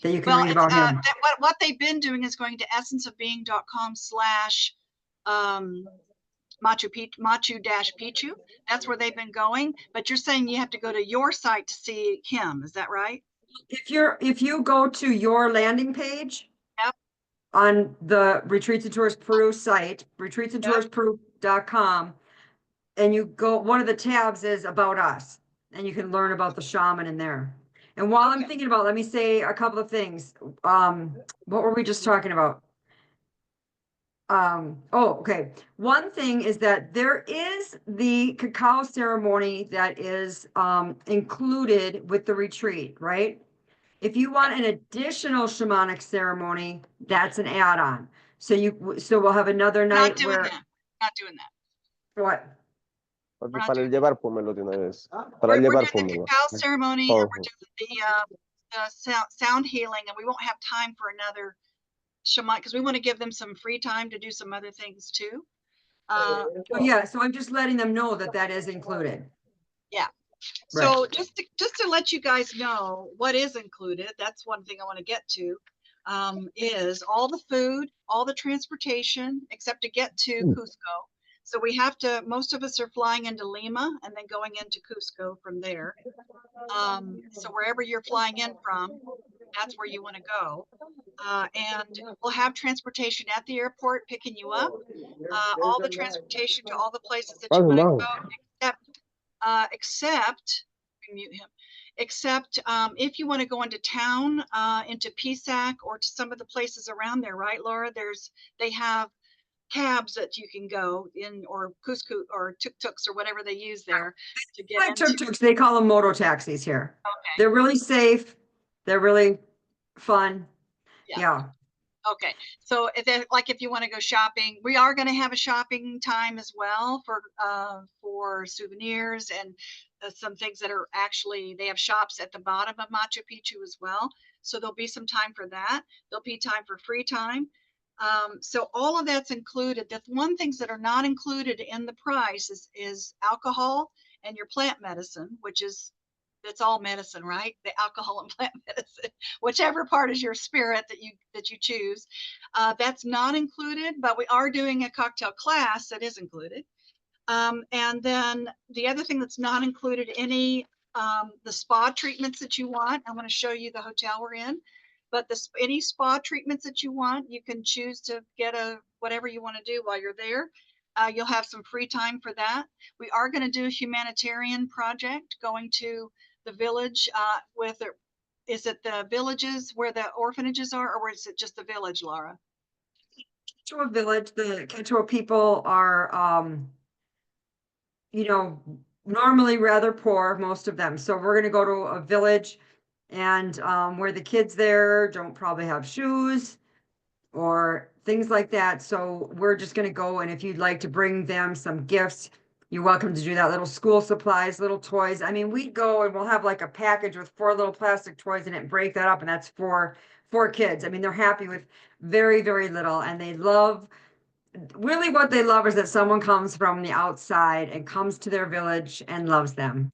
that you can Well, read it's about him. what they've been doing is going to essenceofbeing.com/Machu Picchu. That's where they've been going. But you're saying you have to go to your site to see him. Is that right? If you go to your landing page Yep. on the Retreats and Tours Peru site, retreatsandtoursperu.com, and you go, one of the tabs is About Us, and you can learn about the shaman in there. And while I'm thinking about, let me say a couple of things. What were we just talking about? Oh, okay. One thing is that there is the cacao ceremony that is included with the retreat, right? If you want an additional shamanic ceremony, that's an add-on. So we'll have another Not night doing where that. Not doing that. what? We're not Para el doing llevar, pónmelo de una vez. Para el we're llevar, doing the pónmelo. cacao ceremony and Oh, we're doing the sound healing, and we won't have time for another shaman because we want to give them some free time to do some other things too. So yeah, so I'm just letting them know that that is included. Yeah. Right. So just to let you guys know what is included, that's one thing I want to get to, is all the food, all the transportation, except to get to Cusco. So we have to, most of us are flying into Lima and then going into Cusco from there. So wherever you're flying in from, that's where you want to go. And we'll have transportation at the airport picking you up, all the transportation to all the places that you want to go, except mute him, except if you want to go into town, into Pisac or to some of the places around there, right, Laura? They have cabs that you can go in, or Cusco or tuk-tuks or whatever they use there to get Like into. tuk-tuks, they call them moto taxis here. Okay. They're really safe. They're really fun. Yeah. Yeah. Okay, so like if you want to go shopping, we are going to have a shopping time as well for souvenirs and some things that are actually, they have shops at the bottom of Machu Picchu as well. So there'll be some time for that. There'll be time for free time. So all of that's included. The one things that are not included in the price is alcohol and your plant medicine, which is, it's all medicine, right? The alcohol and plant medicine, whichever part is your spirit that you choose. That's not included, but we are doing a cocktail class that is included. And then the other thing that's not included, any the spa treatments that you want. I'm going to show you the hotel we're in, but any spa treatments that you want, you can choose to get whatever you want to do while you're there. You'll have some free time for that. We are going to do a humanitarian project, going to the village is it the villages where the orphanages are, or is it just the village, Laura? Quechua village, the Quechua people are, you know, normally rather poor, most of them. So we're gonna go to a village and where the kids there don't probably have shoes or things like that. So we're just gonna go, and if you'd like to bring them some gifts, you're welcome to do that. Little school supplies, little toys. I mean, we'd go and we'll have like a package with 4 little plastic toys in it, and break that up, and that's for kids. I mean, they're happy with very, very little, and they love, really what they love is that someone comes from the outside and comes to their village and loves them.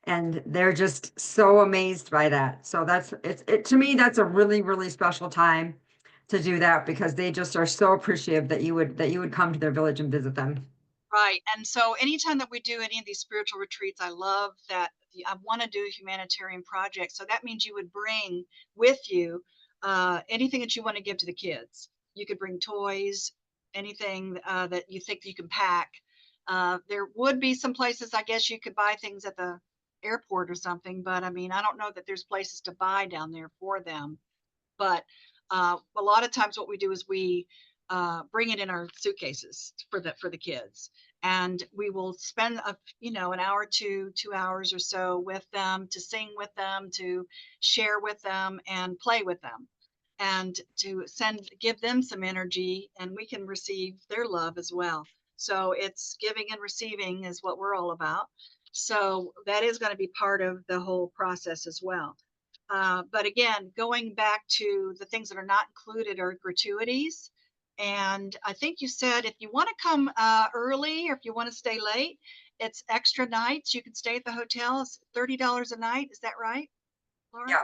And they're just so amazed by that. So to me, that's a really, really special time to do that, because they just are so appreciative that you would come to their village and visit them. Right. And so anytime that we do any of these spiritual retreats, I love that I want to do a humanitarian project. So that means you would bring with you anything that you want to give to the kids. You could bring toys, anything that you think you can pack. There would be some places, I guess, you could buy things at the airport or something, but I mean, I don't know that there's places to buy down there for them. But a lot of times what we do is we bring it in our suitcases for the kids, and we will spend an hour to 2 hours or so with them, to sing with them, to share with them, and play with them, and to give them some energy, and we can receive their love as well. So it's giving and receiving is what we're all about. So that is going to be part of the whole process as well. But again, going back to the things that are not included are gratuities. And I think you said if you want to come early, or if you want to stay late, it's extra nights. You can stay at the hotel. It's $30 a night. Is that right, Laura? Yeah.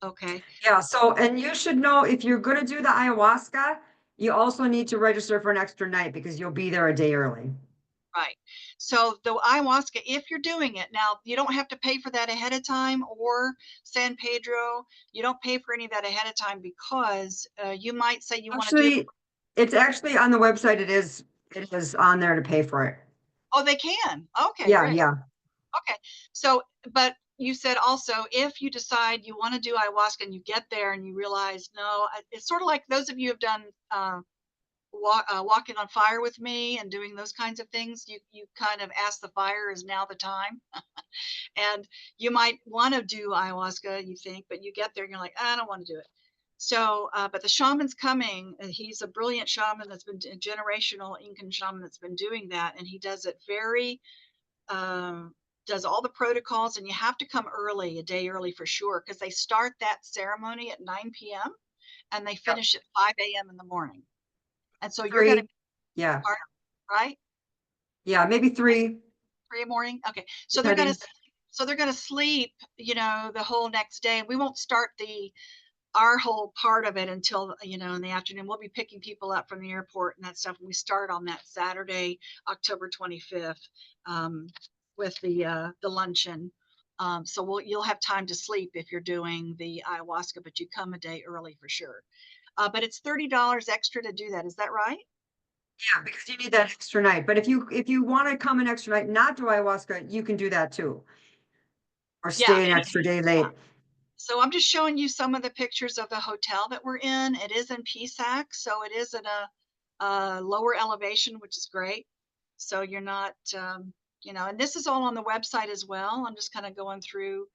Okay. Yeah. So, and you should know, if you're going to do the ayahuasca, you also need to register for an extra night, because you'll be there a day early. Right. So the ayahuasca, if you're doing it now, you don't have to pay for that ahead of time, or San Pedro. You don't pay for any of that ahead of time, because you might say you want to do. Actually, it's actually on the website. It is on there to pay for it. Oh, they can. Okay, Yeah. great. Yeah. Okay. So, but you said also, if you decide you want to do ayahuasca and you get there and you realize, no, it's sort of like those of you who have done walking on fire with me and doing those kinds of things, you kind of ask the fire, is now the time? And you might want to do ayahuasca, you think, but you get there and you're like, I don't want to do it. So, but the shaman's coming, and he's a brilliant shaman that's been a generational Incan shaman that's been doing that, and he does it very, does all the protocols, and you have to come early, a day early for sure, because they start that ceremony at 9 p.m. and they finish at 5 a.m. in the morning. And so you're going to 3, yeah, part, right? yeah, maybe 3, 3 in the morning. Okay, so they're going depending. to sleep, you know, the whole next day. And we won't start our whole part of it until, you know, in the afternoon. We'll be picking people up from the airport and that stuff. And we start on that Saturday, October 25th, with the luncheon. So you'll have time to sleep if you're doing the ayahuasca, but you come a day early for sure. But it's $30 extra to do that. Is that right? Yeah, because you need that extra night. But if you want to come an extra night, not do ayahuasca, you can do that too. Or Yeah. stay an extra day late. So I'm just showing you some of the pictures of the hotel that we're in. It is in PSAC, so it is at a lower elevation, which is great. So you're not, you know, and this is all on the website as well. I'm just kind of going through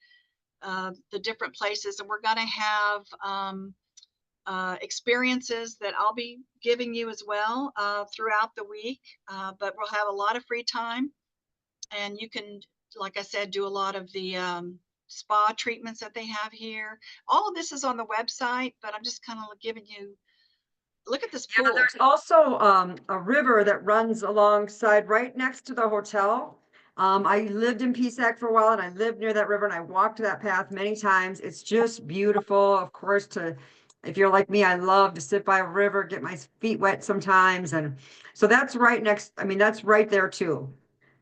the different places, and we're going to have experiences that I'll be giving you as well throughout the week. But we'll have a lot of free time, and you can, like I said, do a lot of the spa treatments that they have here. All of this is on the website, but I'm just kind of giving you, look at this Yeah, pool. there's also a river that runs alongside right next to the hotel. I lived in PSAC for a while and I lived near that river and I walked that path many times. It's just beautiful. Of course, if you're like me, I love to sit by a river, get my feet wet sometimes. And so that's right next, I mean, that's right there too.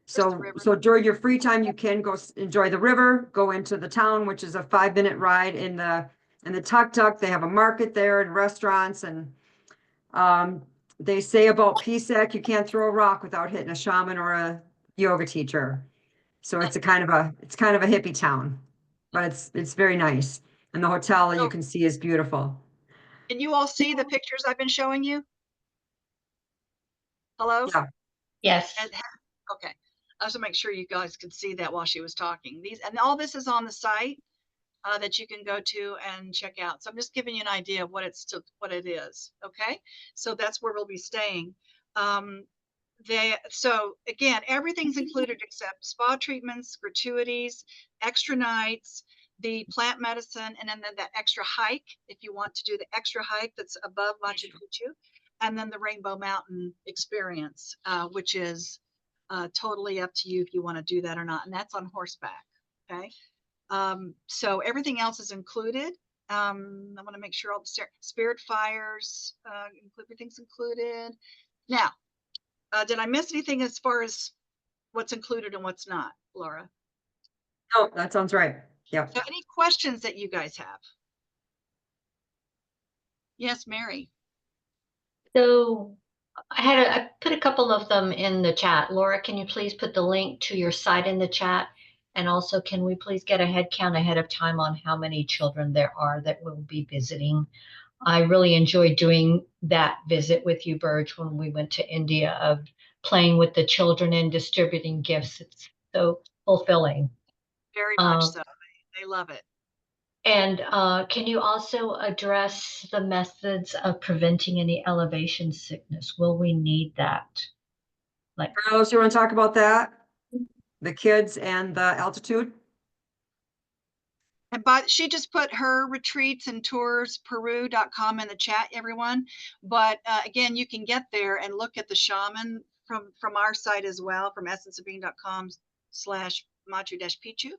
There's the So, river. so during your free time, you can go enjoy the river, go into the town, which is a 5-minute ride in the tuk tuk. They have a market there and restaurants and they say about PSEC, you can't throw a rock without hitting a shaman or a yoga teacher. So it's kind of a hippie town, but it's very nice. And the hotel you So can see is beautiful. can you all see the pictures I've been showing you? Hello? Yeah. Yes. Okay. I was to make sure you guys could see that while she was talking. These and all this is on the site that you can go to and check out. So I'm just giving you an idea of what it is. Okay. So that's where we'll be staying. So again, everything's included except spa treatments, gratuities, extra nights, the plant medicine, and then that extra hike if you want to do the extra hike that's above Machu Picchu, and then the Rainbow Mountain experience, which is totally up to you if you want to do that or not, and that's on horseback. Okay. So everything else is included. I want to make sure all the spirit fires, everything's included. Now, did I miss anything as far as what's included and what's not, Laura? Oh, that sounds right. Yep. So any questions that you guys have? Yes, Mary. So I put a couple of them in the chat. Laura, can you please put the link to your site in the chat? And also, can we please get a head count ahead of time on how many children there are that will be visiting? I really enjoyed doing that visit with you, Burge, when we went to India, of playing with the children and distributing gifts. It's so fulfilling. Very much so. They love it. And can you also address the methods of preventing any elevation sickness? Will we need that? Like, Carlos, you want to talk about that? The kids and the altitude? But she just put her retreats and tours Peru.com in the chat, everyone. But again, you can get there and look at the shaman from our site as well, from essenceofbeing.com/Machu-Picchu.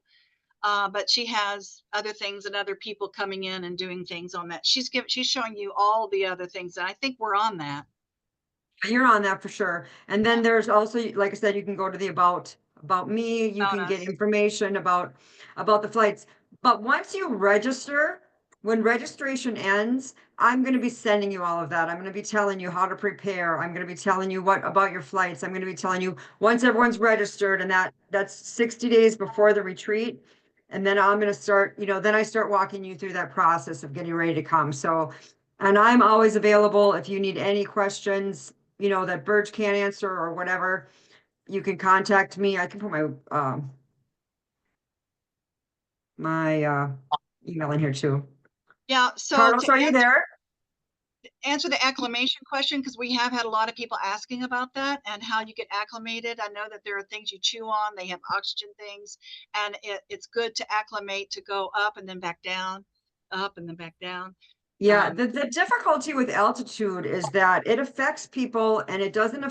But she has other things and other people coming in and doing things on that. She's showing you all the other things, and I think we're on that. You're on that for sure. And then there's also, like I said, you can go to the about me, you About can get us. information about the flights. But once you register, when registration ends, I'm going to be sending you all of that. I'm going to be telling you how to prepare. I'm going to be telling you what about your flights. I'm going to be telling you once everyone's registered, and that's 60 days before the retreat. And then I'm going to start, then I start walking you through that process of getting ready to come. So, and I'm always available if you need any questions, that Burge can't answer or whatever, you can contact me. I can put my email in here too. Yeah, so Carlos, to are you there? answer the acclimation question, because we have had a lot of people asking about that and how you get acclimated. I know that there are things you chew on, they have oxygen things, and it's good to acclimate to go up and then back down, up and then back down. Yeah, the difficulty with altitude is that it affects people and it doesn't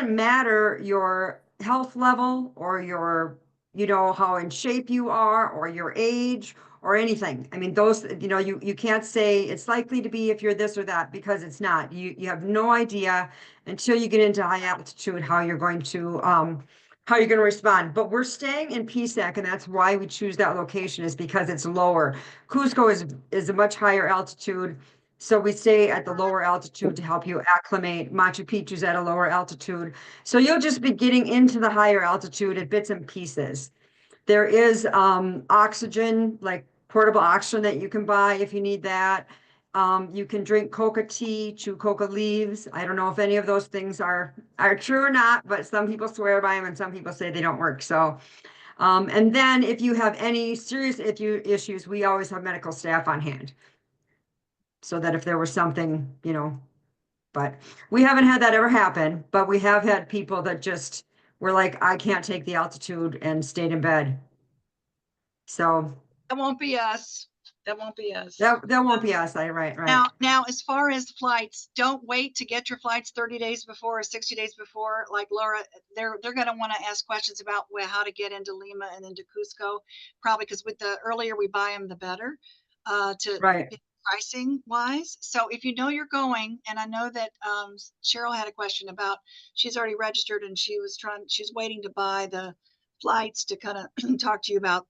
matter your health level or your, how in shape you are or your age or anything. I mean, those, you can't say it's likely to be if you're this or that because it's not. You have no idea until you get into high altitude how you're going to respond. But we're staying in PSAC, and that's why we choose that location is because it's lower. Cusco is a much higher altitude, so we stay at the lower altitude to help you acclimate. Machu Picchu's at a lower altitude, so you'll just be getting into the higher altitude at bits and pieces. There is oxygen, like portable oxygen that you can buy if you need that. You can drink coca tea, chew coca leaves. I don't know if any of those things are true or not, but some people swear by them and some people say they don't work. So, and then if you have any serious issues, we always have medical staff on hand. So that if there was something, but we haven't had that ever happen, but we have had people that just were like, I can't take the altitude and stayed in bed. So That won't be us. That won't be us. that won't be us. Right. Now, as far as flights, don't wait to get your flights 30 days before or 60 days before. Like Laura, they're going to want to ask questions about how to get into Lima and into Cusco, probably because with the earlier we buy them, the better. Right. Pricing wise. So if you know you're going, and I know that Cheryl had a question about, she's already registered and she's waiting to buy the flights to kind of talk to you about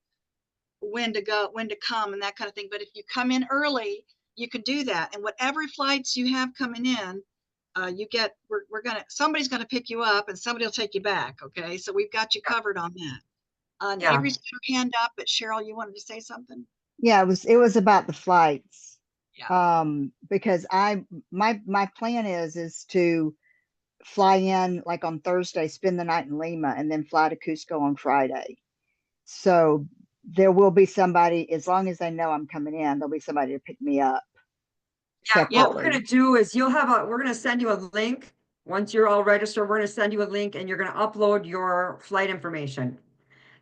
when to go, when to come, and that kind of thing. But if you come in early, you can do that. And whatever flights you have coming in, somebody's gonna pick you up and somebody will take you back. Okay, so we've got you covered on that. And Yeah. Avery's got her hand up, but Cheryl, you wanted to say something? Yeah, it was about the flights. Yeah. Because my plan is to fly in like on Thursday, spend the night in Lima, and then fly to Cusco on Friday. So there will be somebody, as long as they know I'm coming in, there'll be somebody to pick me up. Yeah, what we're separately. gonna do is we're gonna send you a link. Once you're all registered, we're gonna send you a link and you're gonna upload your flight information.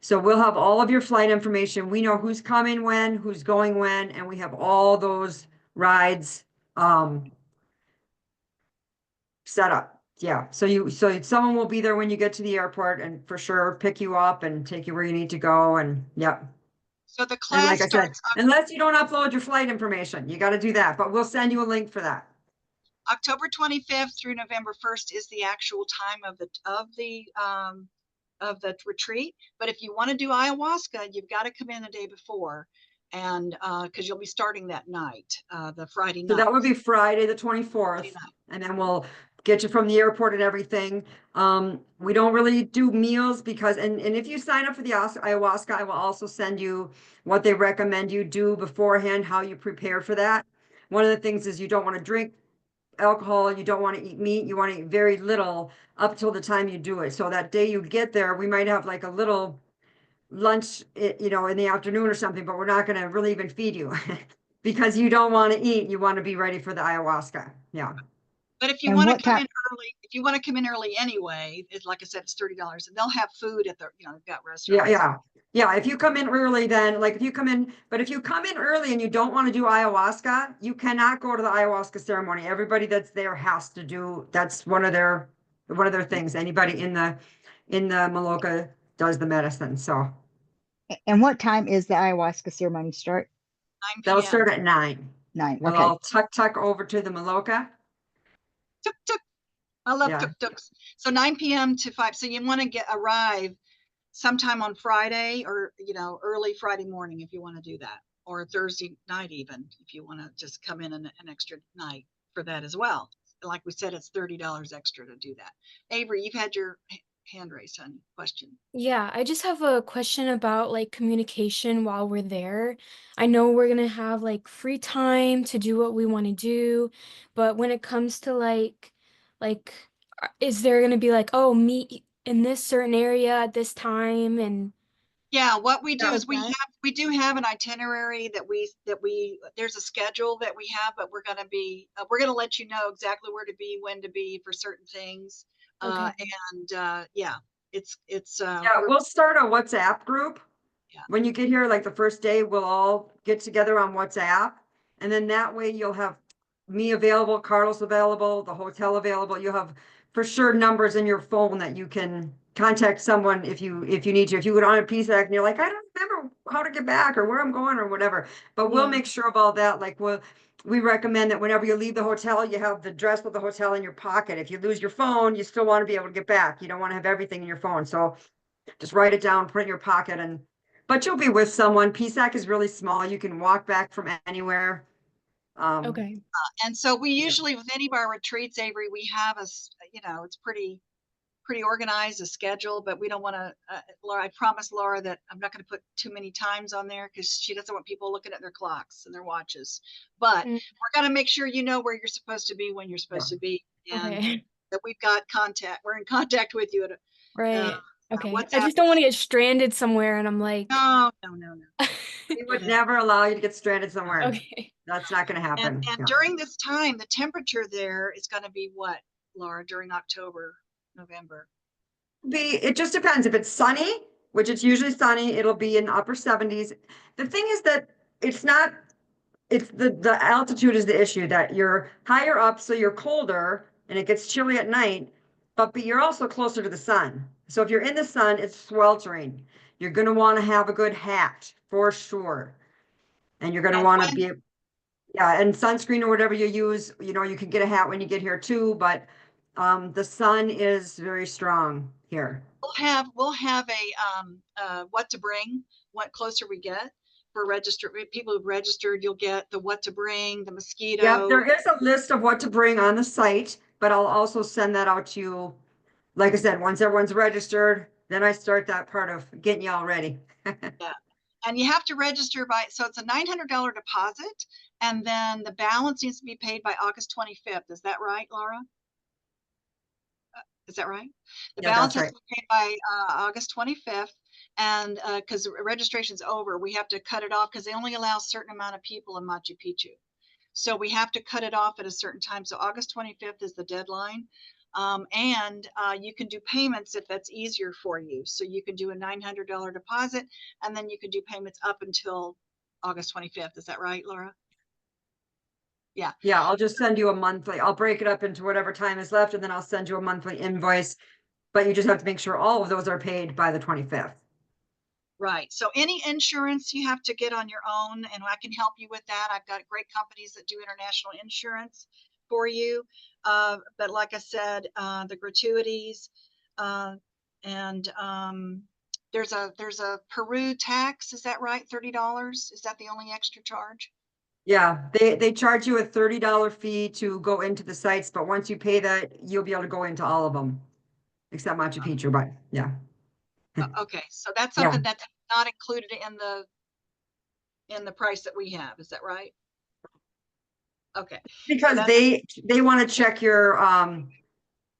So we'll have all of your flight information. We know who's coming when, who's going when, and we have all those rides set up. Yeah, so someone will be there when you get to the airport and for sure pick you up and take you where you need to go, and yep. So the And class like I said, starts unless you don't upload your flight information, you got to do that, but we'll send you a link for that. October 25th through November 1st is the actual time of the retreat. But if you want to do ayahuasca, you've got to come in the day before, and because you'll be starting that night, the Friday So night. that would be Friday, the 24th, and then we'll get you from the airport and everything. We don't really do meals because, and if you sign up for the ayahuasca, I will also send you what they recommend you do beforehand, how you prepare for that. One of the things is you don't want to drink alcohol, you don't want to eat meat, you want to eat very little up till the time you do it. So that day you get there, we might have like a little lunch, in the afternoon or something, but we're not going to really even feed you because you don't want to eat. You want to be ready for the ayahuasca. Yeah. But if you And want to what come time? in early, anyway, it's like I said, it's $30, and they'll have food at they've got restaurants. Yeah. If you come in early, then if you come in early and you don't want to do ayahuasca, you cannot go to the ayahuasca ceremony. Everybody that's there has to do, that's one of their things. Anybody in the Maloka does the medicine. So And what time is the ayahuasca ceremony start? 9 they'll p.m. start at 9. 9. We'll Okay. all tuck over to the Maloka. Tuk tuk. I love Yeah. tuk tuks. So 9 p.m. to 5. So you want to arrive sometime on Friday, or early Friday morning if you want to do that, or Thursday night even if you want to just come in an extra night for that as well. Like we said, it's $30 extra to do that. Avery, you've had your hand raised, honey. Question. Yeah, I just have a question about like communication while we're there. I know we're gonna have like free time to do what we want to do, but when it comes to like is there gonna be like, oh, meet in this certain area at this time? And Yeah, what we do Yeah. is we do have an itinerary that there's a schedule that we have, but we're gonna let you know exactly where to be, when to be for certain things. Okay. Yeah, it's Yeah, we're, we'll start a WhatsApp group. Yeah. When you get here, like the first day, we'll all get together on WhatsApp. And then that way you'll have me available, Carlos available, the hotel available. You'll have for sure numbers in your phone that you can contact someone if you need to. If you go on a PSAC and you're like, I don't remember how to get back or where I'm going or whatever. But we'll Yeah. make sure of all that. Like we recommend that whenever you leave the hotel, you have the address of the hotel in your pocket. If you lose your phone, you still want to be able to get back. You don't want to have everything in your phone. So just write it down, put it in your pocket, but you'll be with someone. PSAC is really small. You can walk back from anywhere. Okay. and so we usually with any of our retreats, Avery, we have it's pretty organized, a schedule, but we don't want to, Laura, I promised Laura that I'm not going to put too many times on there because she doesn't want people looking at their clocks and their watches. But Mm. we're going to make sure you know where you're supposed to be when you're supposed to be, and Okay. that we've got contact. We're in contact with you at Right. Okay. I WhatsApp. just don't want to get stranded somewhere and I'm like, No. We would never allow you to get stranded somewhere. okay. That's not going to happen. And Yeah. during this time, the temperature there is going to be what, Laura, during October, November? It just depends. If it's sunny, which it's usually sunny, it'll be in the upper 70s. The thing is that it's not, it's the altitude is the issue, that you're higher up, so you're colder and it gets chilly at night, but you're also closer to the sun. So if you're in the sun, it's sweltering. You're going to want to have a good hat for sure. And you're going to And want to be, yeah, and sunscreen or whatever you use, you can get a hat when you get here too, but the sun is very strong here. We'll have a what to bring, what closer we get for people who've registered, you'll get the what to bring, the mosquito. Yeah, there is a list of what to bring on the site, but I'll also send that out to you. Like I said, once everyone's registered, then I start that part of getting you all ready. Yeah. And you have to register so it's a $900 deposit, and then the balance needs to be paid by August 25th. Is that right, Laura? Is that right? The Yeah, balance that's has to be paid by August 25th. And because registration's over, we have to cut it off because they only allow a certain amount of people in Machu Picchu. So we have to cut it off at a certain time. So August 25th is the deadline. And you can do payments if that's easier for you. So you can do a $900 deposit, and then you can do payments up until August 25th. Is that right, Laura? Yeah. Yeah, I'll just send you a monthly. I'll break it up into whatever time is left, and then I'll send you a monthly invoice. But you just have to make sure all of those are paid by the 25th. Right. So any insurance you have to get on your own, and I can help you with that. I've got great companies that do international insurance for you. But like I said, the gratuities, and there's a Peru tax. Is that right? $30. Is that the only extra charge? Yeah, they charge you a $30 fee to go into the sites, but once you pay that, you'll be able to go into all of them, except Machu Picchu, but yeah. Okay, so that's Yeah. something that's not included in the price that we have. Is that right? Okay. Because So they want to check your,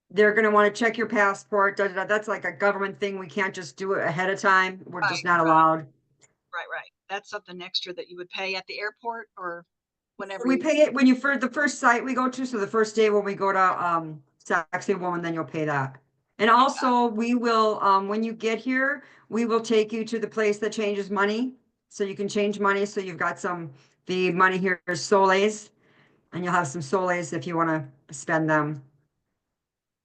they're going to want to check your passport. That's like a government thing. We can't just do it ahead of time. We're just not allowed. Right. That's something extra that you would pay at the airport or whenever We pay it when for the first site we go to. So the first day when we go to Sexy Woman, then you'll pay that. And also we will, when you get here, we will take you to the place that changes money. So you can change money. So you've got the money here is soles, and you'll have some soles if you want to spend them.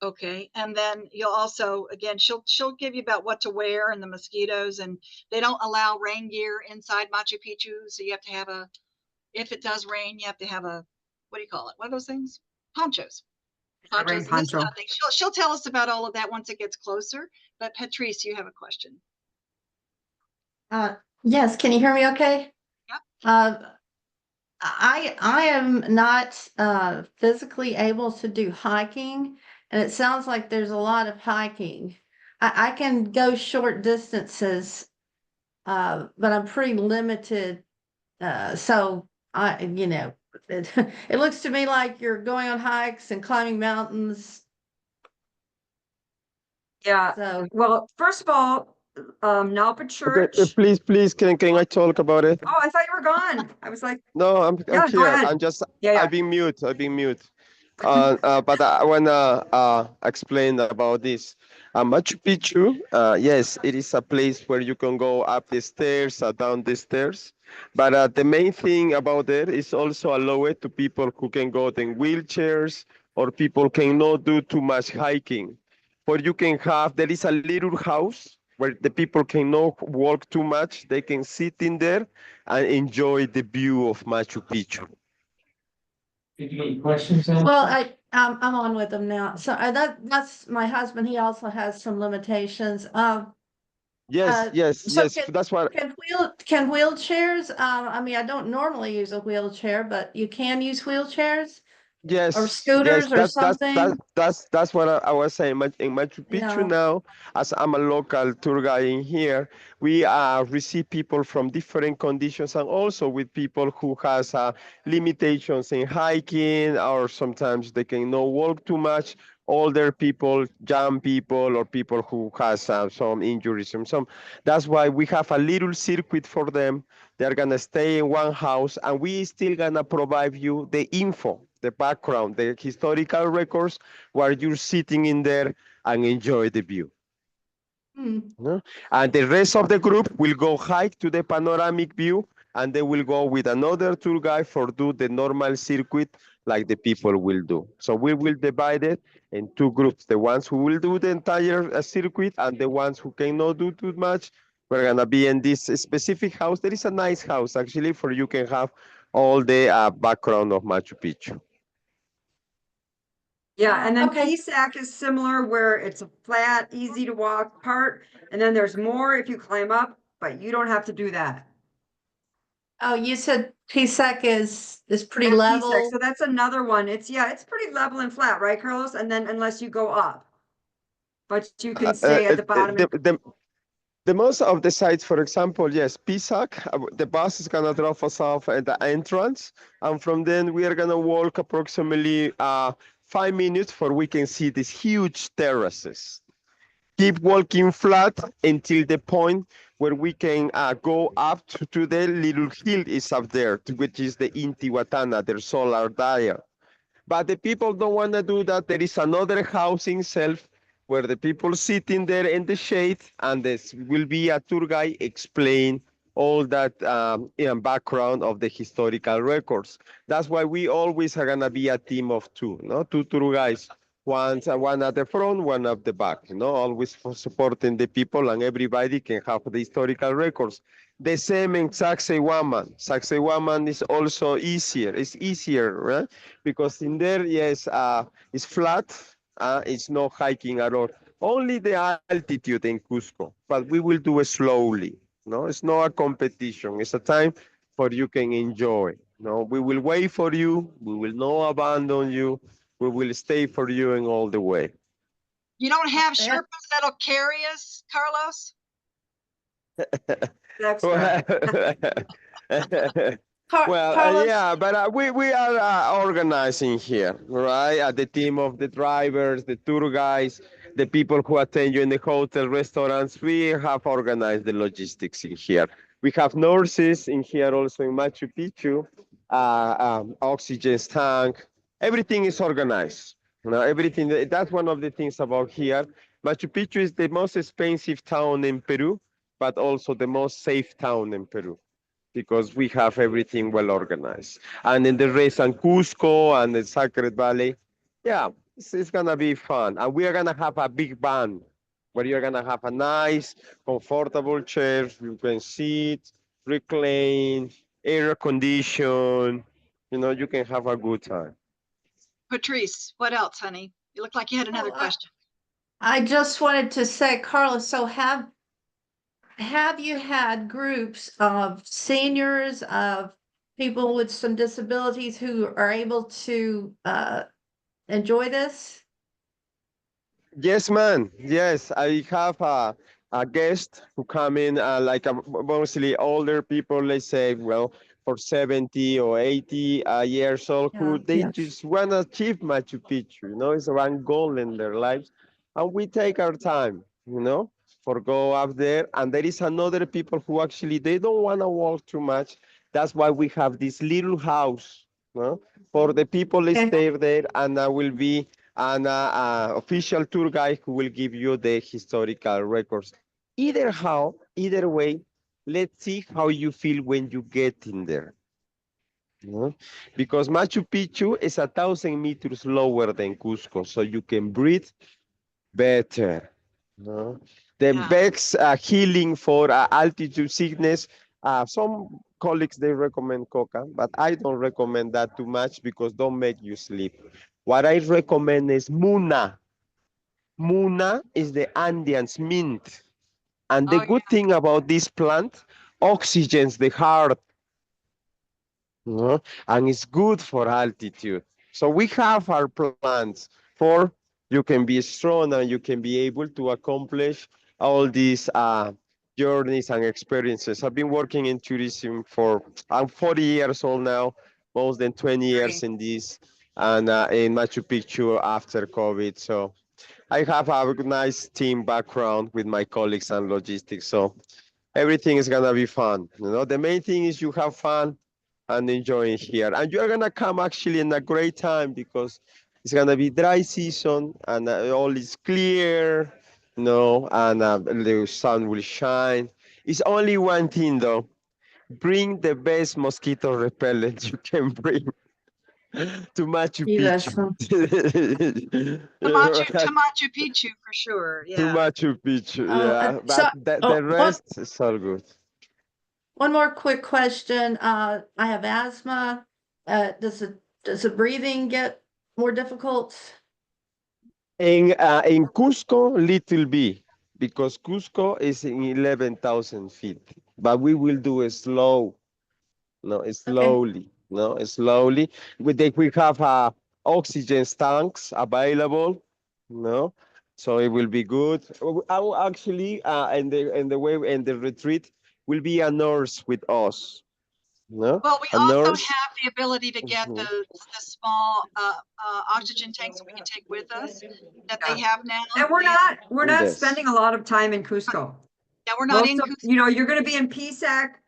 Okay, and then you'll also, again, she'll give you about what to wear and the mosquitoes, and they don't allow rain gear inside Machu Picchu, so you have to have if it does rain, you have to have what do you call it? What are those things? Ponchos. Rain And this poncho. kind of thing. She'll tell us about all of that once it gets closer. But Patrice, you have a question. Yes, can you hear me okay? Yep. I am not physically able to do hiking, and it sounds like there's a lot of hiking. I can go short distances, but I'm pretty limited. So it looks to me like you're going on hikes and climbing mountains. Yeah. So Well, first of all, Nalpa Okay, Church. please, can I talk about it? Oh, I thought you were gone. I was like, No, I'm yeah, go here. ahead. I'm just Yeah, I've been mute. But I wanna explain about this. Machu Picchu, yes, it is a place where you can go up the stairs, down the stairs. But the main thing about it is also allow it to people who can go in wheelchairs or people cannot do too much hiking. Or you can have, there is a little house where the people cannot walk too much. They can sit in there and enjoy the view of Machu Picchu. Did you get your questions Well, answered? I'm on with them now. So that's my husband. He also has some limitations. Yes, yes, So yes. That's what. can wheelchairs, I mean, I don't normally use a wheelchair, but you can use wheelchairs or Yes, scooters or something? that's what I was saying. In Machu Picchu Yeah. now, as I'm a local tour guide in here, we receive people from different conditions and also with people who has limitations in hiking or sometimes they cannot walk too much. Older people, young people, or people who has some injuries and some. That's why we have a little circuit for them. They're gonna stay in one house, and we still gonna provide you the info, the background, the historical records, while you're sitting in there and enjoy the view. Hmm. No? And the rest of the group will go hike to the panoramic view, and they will go with another tour guide for do the normal circuit like the people will do. So we will divide it in two groups: the ones who will do the entire circuit, and the ones who cannot do too much. We're gonna be in this specific house. There is a nice house actually, for you can have all the background of Machu Picchu. yeah, and then Okay. PSAC is similar where it's a flat, easy to walk part, and then there's more if you climb up, but you don't have to do that. Oh, you said PSEC is pretty Yeah, PSAC, level. so that's another one. It's, yeah, it's pretty level and flat, right, Carlos? And then unless you go up. But you can stay at the bottom. The most of the sites, for example, yes, PSAC, the bus is gonna drop us off at the entrance, and from then we are gonna walk approximately 5 minutes for we can see these huge terraces. Keep walking flat until the point where we can go up to the little hill is up there, which is the Intihuatana, their solar dial. But the people don't want to do that. There is another house in self where the people sitting there in the shade, and this will be a tour guide explain all that background of the historical records. That's why we always are gonna be a team of two, no, two tour guides. One at the front, one at the back, always for supporting the people, and everybody can have the historical records. The same in Sacsayhuaman. Sacsayhuaman is also easier. It's easier, right? Because in there, yes, it's flat. It's no hiking at all. Only the altitude in Cusco, but we will do it slowly. No, it's not a competition. It's a time for you can enjoy. No, we will wait for you. We will not abandon you. We will stay for you in all the way. You don't have Yeah. Sherpas that'll carry us, Carlos? Extra. Well, Carlos, yeah, but we are organizing here, right? The team of the drivers, the tour guides, the people who attend you in the hotel, restaurants. We have organized the logistics in here. We have nurses in here also in Machu Picchu, oxygen tank. Everything is organized. Everything. That's one of the things about here. Machu Picchu is the most expensive town in Peru, but also the most safe town in Peru, because we have everything well organized. And in the rest, and Cusco and the Sacred Valley, yeah, it's gonna be fun. And we are gonna have a big band where you're gonna have a nice, comfortable chair. You can sit, recline, air condition. You can have a good time. Patrice, what else, honey? You look like you had another Well, question. I just wanted to say, Carlos, so have you had groups of seniors, of people with some disabilities who are able to enjoy this? Yes, man. Yes, I have a guest who come in, like mostly older people, let's say, well, for 70 or 80 years old, who they Yeah. just want to achieve Machu Picchu, it's one goal in their lives. And we take our time, for go up there. And there is another people who actually, they don't want to walk too much. That's why we have this little house, no? For the people that Okay. stay there, and will be an official tour guide who will give you the historical records. Either way, let's see how you feel when you get in there. No? Because Machu Picchu is 1,000 meters lower than Cusco, so you can breathe better. No? The Yeah. best healing for altitude sickness. Some colleagues they recommend coca, but I don't recommend that too much because don't make you sleep. What I recommend is Muna. Muna is the Andean's mint, and the Oh, good thing about this plant, oxygens the heart, no? And it's good for altitude. So we have our plans for you can be strong and you can be able to accomplish all these journeys and experiences. I've been working in tourism for, I'm 40 years old now, more than 20 years Great. in this, and in Machu Picchu after COVID. So I have a nice team background with my colleagues and logistics. So everything is gonna be fun. You know, the main thing is you have fun and enjoying here. And you're gonna come actually in a great time because it's gonna be dry season and all is clear, you know, and the sun will shine. It's only one thing though. Bring the best mosquito repellent you can bring to Machu Yes. Picchu. To Yeah, Machu Picchu for sure. to Yeah. Machu Picchu, yeah. So, But the oh, rest is all good. one more quick question. I have asthma. Does the breathing get more difficult? In Cusco, little bit, because Cusco is in 11,000 feet, but we will do it slow, no, Okay. slowly, no, slowly. We have oxygen tanks available, no, so it will be good. I will actually, in the retreat, will be a nurse with us, no, Well, we a also nurse. have the ability to get Mhm. the small oxygen tanks we can take with us that they have now. And we're not Yes. spending a lot of time in Cusco. Yeah, we're not Most in of, Cusco. you know, you're gonna be in PSAC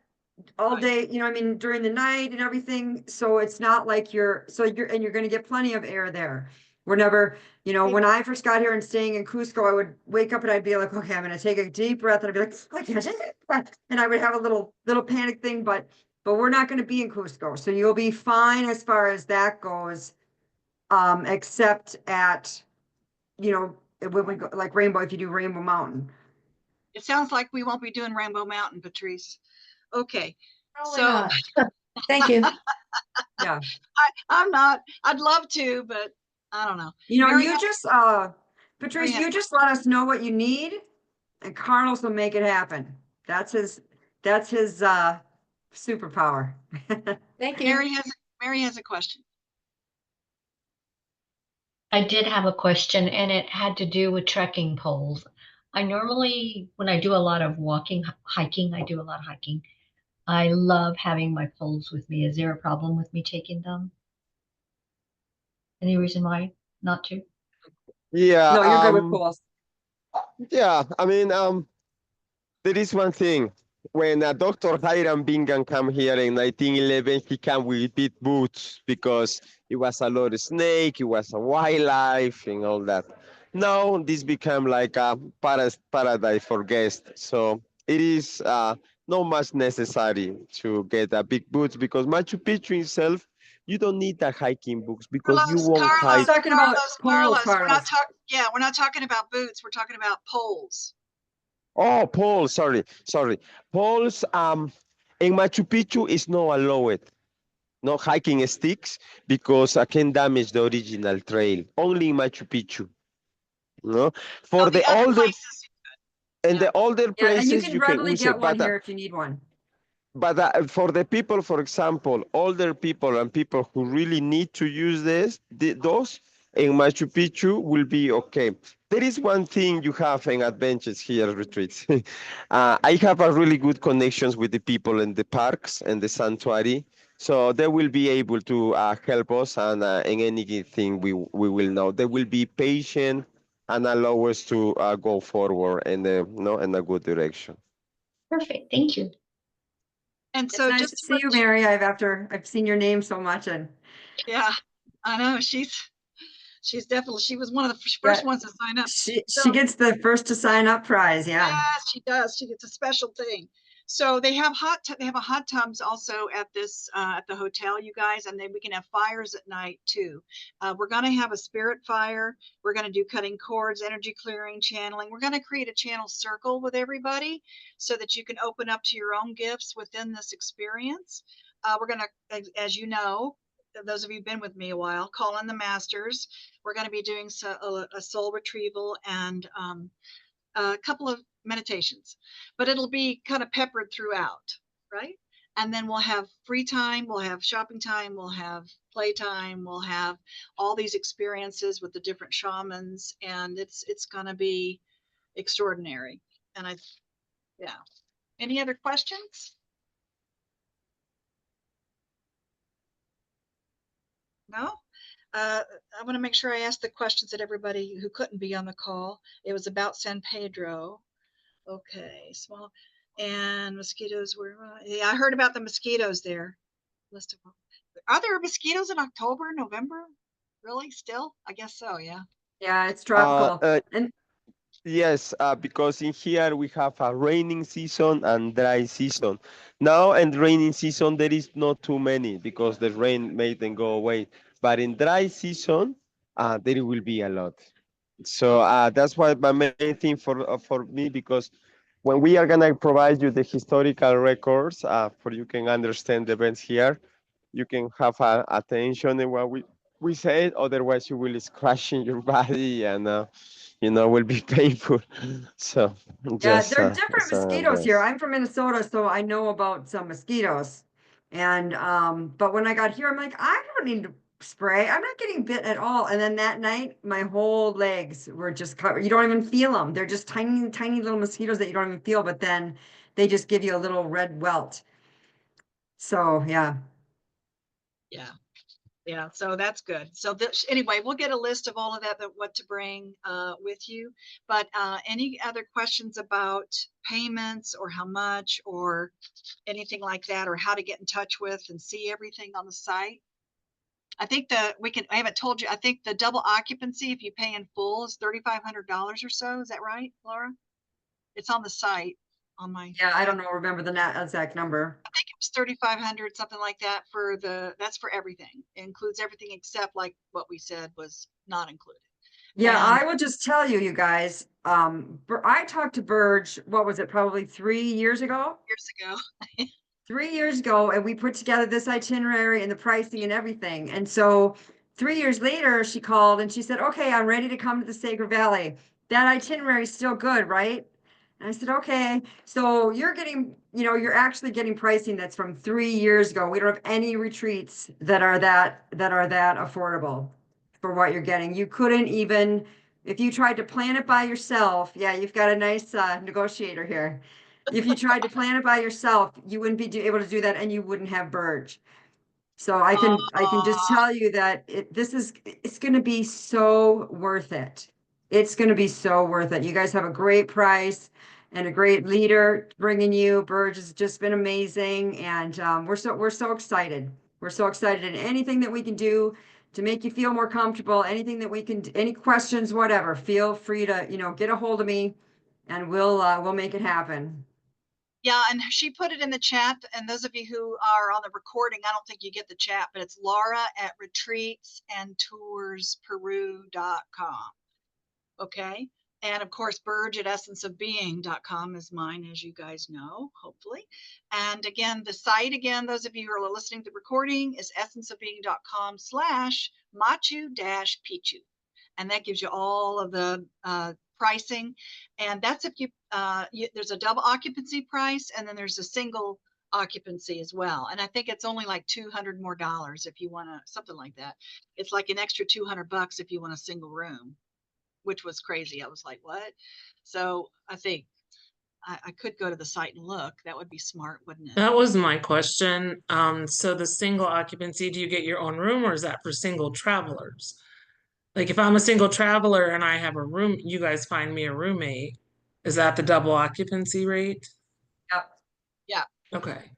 all Right. day, you know, I mean, during the night and everything, so it's not like you're gonna get plenty of air there. We're never, you know, when I first got here and staying in Cusco, I would wake up and I'd be like, okay, I'm gonna take a deep breath, and I'd be like, I can't take it. And I would have a little panic thing, but we're not gonna be in Cusco, so you'll be fine as far as that goes. Except at, you know, when we go like Rainbow, if you do Rainbow Mountain. It sounds like we won't be doing Rainbow Mountain, Patrice. Okay. Probably So not. Thank you. Yeah. I'm not. I'd love to, but I don't know. You know, Mary you has- just, Patrice, has you just let us know what you need and Carlos will make it happen. That's his superpower. Thank you. Mary has a question. I did have a question and it had to do with trekking poles. I normally, when I do a lot of walking, hiking, I do a lot of hiking. I love having my poles with me. Is there a problem with me taking them? Any reason why not to? Yeah. No, you're good with pools. Yeah. I mean, there is one thing. When Dr. Hiram Bingham came here in 1911, he came with big boots because it was a lot of snake, it was a wildlife and all that. Now this became like a paradise for guests. So it is not much necessary to get a big boots because Machu Picchu itself, you don't need a hiking boots because you won't He's hike. talking about poles, We're not Carlos. we're not talking about boots. We're talking about poles. Oh, poles, sorry. Poles, in Machu Picchu is not allowed. No hiking sticks because I can damage the original trail. Only in Machu Picchu. No, for Oh, the other older places. and Yeah. the older Yeah, and you places can you can readily use get it, one here if you need one. but for the people, for example, older people and people who really need to use those in Machu Picchu will be okay. There is one thing you have in adventures here retreats. I have a really good connections with the people in the parks and the sanctuary, so they will be able to help us and in anything we will know. They will be patient and allow us to go forward in the in a good direction. Perfect. Thank you. And It's so nice just to to see let you, Mary. I've seen your name so much, and yeah, I know she's definitely, she was one of the first yeah, ones to sign up. she So gets the first to sign up prize. Yeah. yes, she does. She gets a special thing. So they have they have a hot tubs also at this at the hotel, you guys, and then we can have fires at night too. We're gonna have a spirit fire. We're gonna do cutting cords, energy clearing, channeling. We're gonna create a channel circle with everybody so that you can open up to your own gifts within this experience. We're gonna, as you know, those of you who've been with me a while, call in the masters. We're going to be doing a soul retrieval and a couple of meditations, but it'll be kind of peppered throughout, right? And then we'll have free time, we'll have shopping time, we'll have playtime, we'll have all these experiences with the different shamans, and it's going to be extraordinary. And yeah. Any other questions? No? I want to make sure I ask the questions that everybody who couldn't be on the call. It was about San Pedro. Okay, small and mosquitoes were. Yeah, I heard about the mosquitoes there. List of. Are there mosquitoes in October, November? Really? Still? I guess so. Yeah. Yeah, it's tropical. And Yes, because in here we have a raining season and dry season. Now in raining season there is not too many because the rain made them go away. But in dry season, there will be a lot. So that's why my main thing for me, because when we are gonna provide you the historical records, for you can understand the events here, you can have attention in what we say. Otherwise, you will scratch in your body and will be painful. So yeah, just there are different mosquitoes here. this. I'm from Minnesota, so I know about some mosquitoes. And but when I got here, I'm like, I don't need to spray. I'm not getting bit at all. And then that night, my whole legs were just covered. You don't even feel them. They're just tiny, tiny little mosquitoes that you don't even feel, but then they just give you a little red welt. So yeah. Yeah. Yeah, so that's good. So anyway, we'll get a list of all of that what to bring with you. But any other questions about payments or how much or anything like that, or how to get in touch with and see everything on the site? I think I haven't told you, I think the double occupancy, if you pay in full, is $3,500 or so. Is that right, Laura? It's on the site on my. Yeah, I don't know, remember the exact number. I think it was 3,500, something like that that's for everything. It includes everything except like what we said was not included. Yeah, And I will just tell you, you guys, I talked to Burge, what was it, probably 3 years ago? years ago. 3 years ago, and we put together this itinerary and the pricing and everything. And so 3 years later, she called and she said, okay, I'm ready to come to the Sacred Valley. That itinerary is still good, right? And I said, okay. So you're getting, you're actually getting pricing that's from 3 years ago. We don't have any retreats that are that affordable for what you're getting. You couldn't even, if you tried to plan it by yourself, yeah, you've got a nice negotiator here. If you tried to plan it by yourself, you wouldn't be able to do that, and you wouldn't have Burge. So I can just tell you that it's going to be so worth it. It's going to be so worth it. You guys have a great price and a great leader bringing you. Burge has just been amazing, and we're so excited. We're so excited, and anything that we can do to make you feel more comfortable, anything that we can, any questions, whatever, feel free to get a hold of me, and we'll make it happen. Yeah, and she put it in the chat. And those of you who are on the recording, I don't think you get the chat, but it's Laura at retreatsandtoursperu.com. Okay. And of course, Burge at essenceofbeing.com is mine, as you guys know, hopefully. And again, the site, those of you who are listening to the recording, is essenceofbeing.com/Machu-Picchu. And that gives you all of the pricing. And that's if there's a double occupancy price, and then there's a single occupancy as well. And I think it's only like $200 more if you want something like that. It's like an extra $200 if you want a single room, which was crazy. I was like, what? So I think I could go to the site and look. That would be smart, wouldn't it? That was my question. So the single occupancy, do you get your own room, or is that for single travelers? Like if I'm a single traveler and I have a room, you guys find me a roommate. Is that the double occupancy rate? Yep. Yeah. Okay.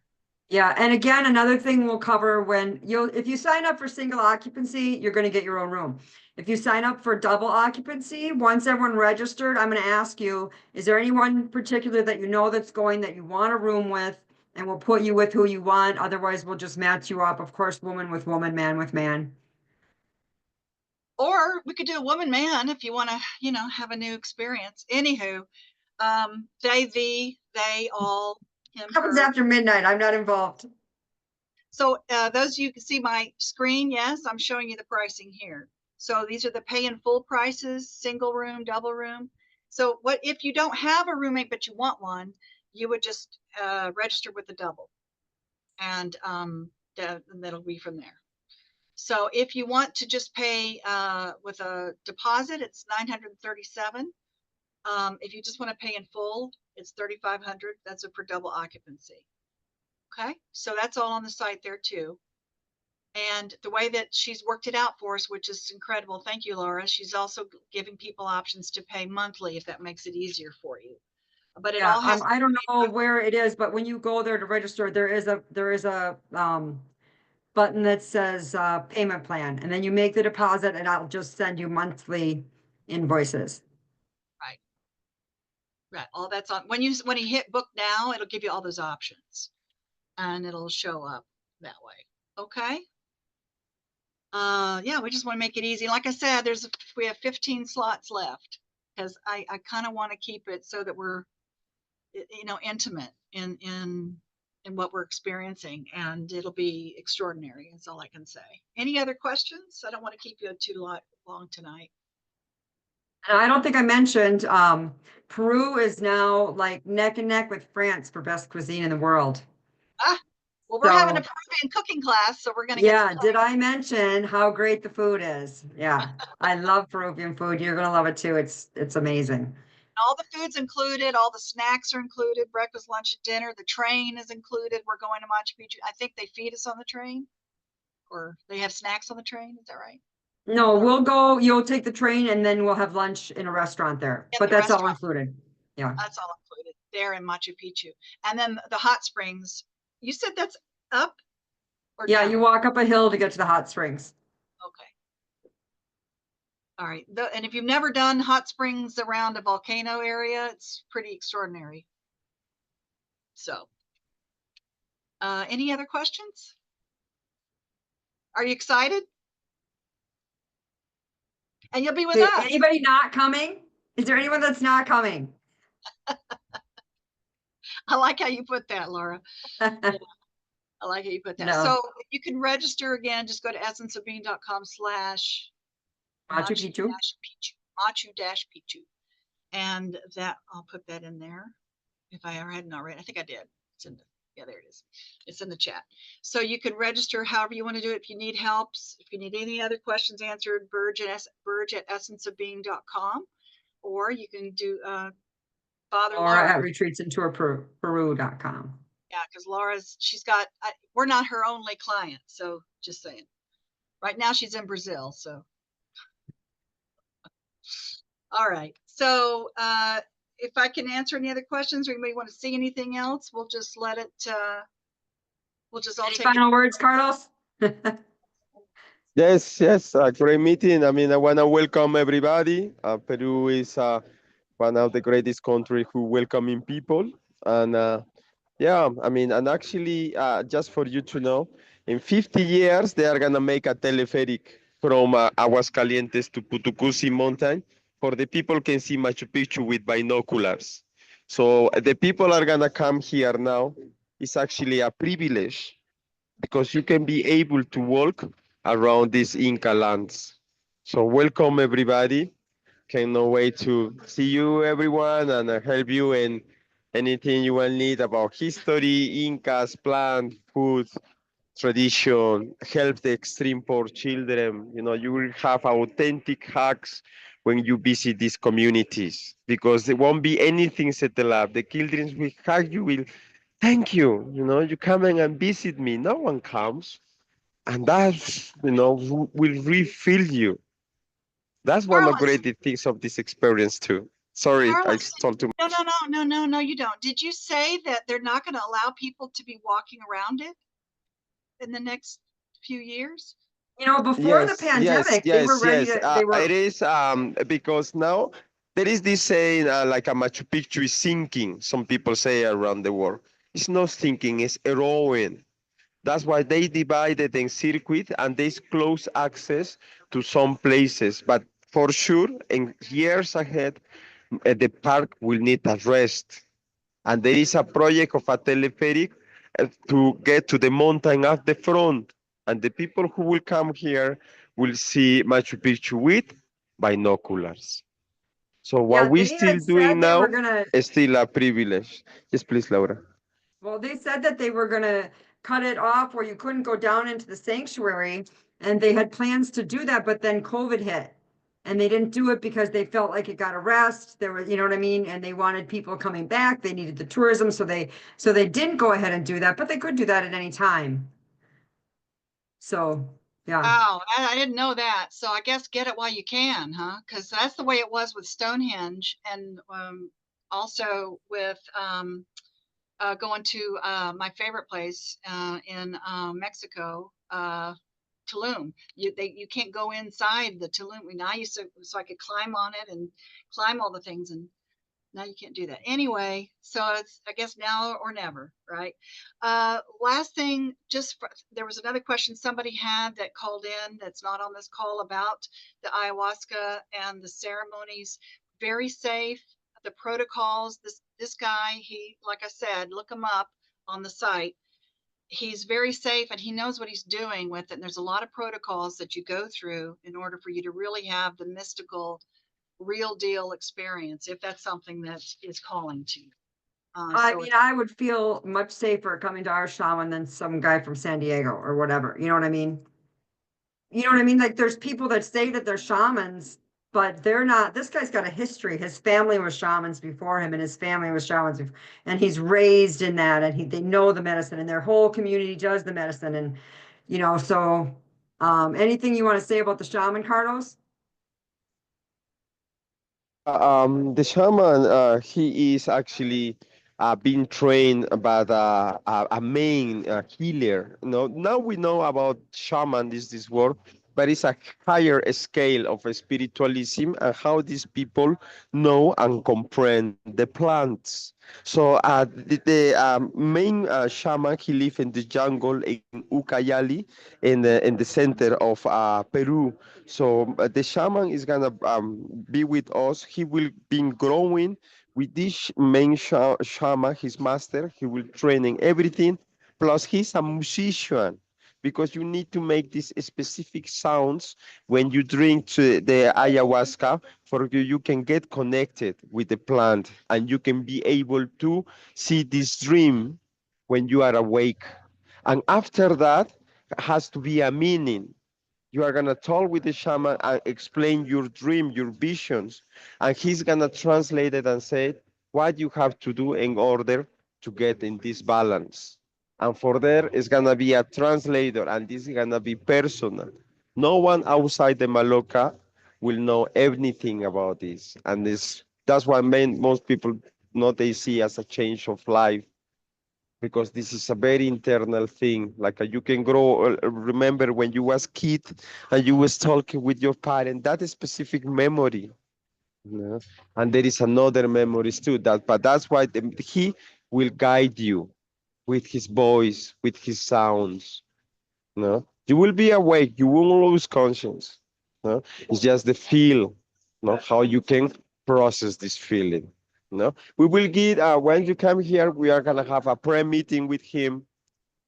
Yeah, and again, another thing we'll cover when if you sign up for single occupancy, you're gonna get your own room. If you sign up for double occupancy, once everyone registered, I'm gonna ask you, is there anyone particular that you know that's going that you want a room with? And we'll put you with who you want, otherwise we'll just match you up, of course, woman with woman, man with man. Or we could do a woman man if you want to, have a new experience. Anywho, they, all, him, Happens her. after midnight, I'm not involved. So those you can see my screen. Yes, I'm showing you the pricing here. So these are the pay in full prices, single room, double room. So what if you don't have a roommate but you want one, you would just register with the double, and that'll be from there. So if you want to just pay with a deposit, it's $937. If you just want to pay in full, it's $3,500. That's for double occupancy. Okay, so that's all on the site there too. And the way that she's worked it out for us, which is incredible. Thank you, Laura. She's also giving people options to pay monthly if that makes it easier for you. But it Yeah, all has. I don't know where it is, but when you go there to register, there is a button that says payment plan, and then you make the deposit and I'll just send you monthly invoices. Right, all that's on. When you hit book now, it'll give you all those options, and it'll show up that way. Okay. Yeah, we just want to make it easy. Like I said, we have 15 slots left, because I kind of want to keep it so that we're intimate in what we're experiencing, and it'll be extraordinary. That's all I can say. Any other questions? I don't want to keep you too long tonight. And I don't think I mentioned, Peru is now like neck and neck with France for best cuisine in the world. Well, we're having a So, Peruvian cooking class, so we're going to get. yeah, did I mention how great the food is? Yeah, I love Peruvian food. You're gonna love it too. It's amazing. All the food's included, all the snacks are included, breakfast, lunch, and dinner. The train is included. We're going to Machu Picchu. I think they feed us on the train, or they have snacks on the train. Is that right? No, we'll go, you'll take the train and then we'll have lunch in a restaurant there, In but the that's all restaurant. included. Yeah. That's all included there in Machu Picchu. And then the hot springs, you said that's up or Yeah, down? you walk up a hill to get to the hot springs. Okay. All right. And if you've never done hot springs around a volcano area, it's pretty extraordinary. So, any other questions? Are you excited? And you'll be with us. Anybody not coming? Is there anyone that's not coming? I like how you put that, Laura. Yeah, I like how you put that. No. So you can register again. Just go to essenceofbeing.com/ Machu Picchu. Machu Picchu. And that I'll put that in there if I ever hadn't already. I think I did. It's in yeah, there it is. It's in the chat. So you can register however you want to do it. If you need helps, if you need any other questions answered, Burge at essenceofbeing.com, or you can do Father Laura Laura. at retreatsintoperu.com. Yeah, because we're not her only client. So just saying. Right now she's in Brazil. So. All right. So if I can answer any other questions, or anybody want to see anything else, we'll just let it. We'll just all Any take final it. words, Carlos? Yes, a great meeting. I mean, I want to welcome everybody. Peru is one of the greatest countries who welcoming people. And yeah, I mean, and actually, just for you to know, in 50 years, they are going to make a telepheric from Aguascalientes to Putucusi mountain for the people can see Machu Picchu with binoculars. So the people are going to come here now. It's actually a privilege because you can be able to walk around these Inca lands. So welcome everybody. Cannot wait to see you everyone and help you in anything you will need about history, Incas, plant, food, tradition, help the extreme poor children. You know, you will have authentic hugs when you visit these communities because there won't be anything settled up. The children will hug you, will thank you. You know, you come in and visit me. No one comes. And that's, will refill you. That's one of the Carlos, great things of this experience too. Sorry, I Carlos, told too no, much. no, no, no, no, no, you don't. Did you say that they're not going to allow people to be walking around it in the next few years? You know, before the Yes, yes, pandemic, they were yes, ready yes. to, they were, It is because now there is this saying like a Machu Picchu is sinking. Some people say around the world. It's not sinking, it's eroding. That's why they divided in circuit and they close access to some places. But for sure, in years ahead, the park will need a rest. And there is a project of a telepheric to get to the mountain at the front. And the people who will come here will see Machu Picchu with binoculars. So yeah, what we they still had doing said they were now gonna, is still a privilege. Yes, please, Laura. well, they said that they were gonna cut it off where you couldn't go down into the sanctuary. And they had plans to do that, but then COVID hit. And they didn't do it because they felt like it got a rest. There was, you know what I mean? And they wanted people coming back. They needed the tourism. So they didn't go ahead and do that, but they could do that at any time. So, yeah. Wow, I didn't know that. So I guess get it while you can, huh? Because that's the way it was with Stonehenge, and also with going to my favorite place in Mexico, Tulum. You can't go inside the Tulum. And I used to, so I could climb on it and climb all the things, and now you can't do that anyway. So it's, I guess, now or never, right? Last thing, there was another question somebody had that called in that's not on this call about the ayahuasca and the ceremonies. Very safe. The protocols. This guy, he, like I said, look him up on the site. He's very safe and he knows what he's doing with it. And there's a lot of protocols that you go through in order for you to really have the mystical, real deal experience, if that's something that is calling to you. I mean, I would feel much safer coming to our shaman than some guy from San Diego or whatever. You know what I mean? You know what I mean? Like there's people that say that they're shamans, but they're not. This guy's got a history. His family was shamans before him, and his family was shamans, and he's raised in that, and they know the medicine, and their whole community does the medicine, and you know. So, anything you want to say about the shaman, Carlos? The shaman, he is actually being trained by a main healer. Now we know about shaman, this word, but it's a higher scale of spiritualism and how these people know and comprehend the plants. So the main shaman, he lives in the jungle in Ucayali, in the center of Peru. So the shaman is gonna be with us. He will be growing with this main shaman, his master. He will training everything. Plus, he's a musician because you need to make these specific sounds when you drink the ayahuasca. For you can get connected with the plant and you can be able to see this dream when you are awake. And after that, has to be a meaning. You are gonna talk with the shaman and explain your dream, your visions, and he's gonna translate it and say what you have to do in order to get in this balance. And for there is gonna be a translator, and this is gonna be personal. No one outside the Maloka will know anything about this, and that's why most people not they see as a change of life because this is a very internal thing. Like you can grow, remember when you was kid and you was talking with your parent, that is specific memory. You know? And there is another memories too. But that's why he will guide you with his voice, with his sounds. No, you will be awake. You won't lose conscience. No, it's just the feel. No, how you can process this feeling. No, we will get when you come here. We are gonna have a pre-meeting with him.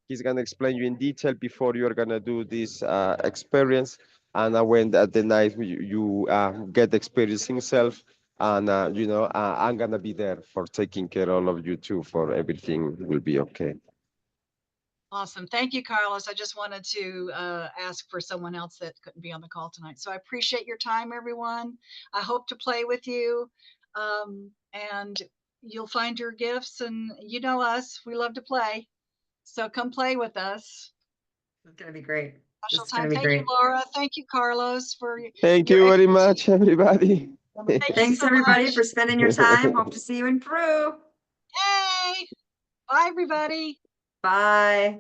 He's gonna explain you in detail before you are gonna do this experience. And when at the night you get the experience himself, and I'm gonna be there for taking care of all of you too. For everything will be okay. Awesome. Thank you, Carlos. I just wanted to ask for someone else that couldn't be on the call tonight. So I appreciate your time, everyone. I hope to play with you. And you'll find your gifts, and you know us, we love to play. So come play with us. It's gonna be great. This Special is gonna time. be Thank you, great. Laura. Thank you, Carlos, for Thank your you very expertise. much, everybody. Thank you Thanks so everybody much. for spending your time. Hope to see you in Peru. Yay! Bye, everybody. Bye.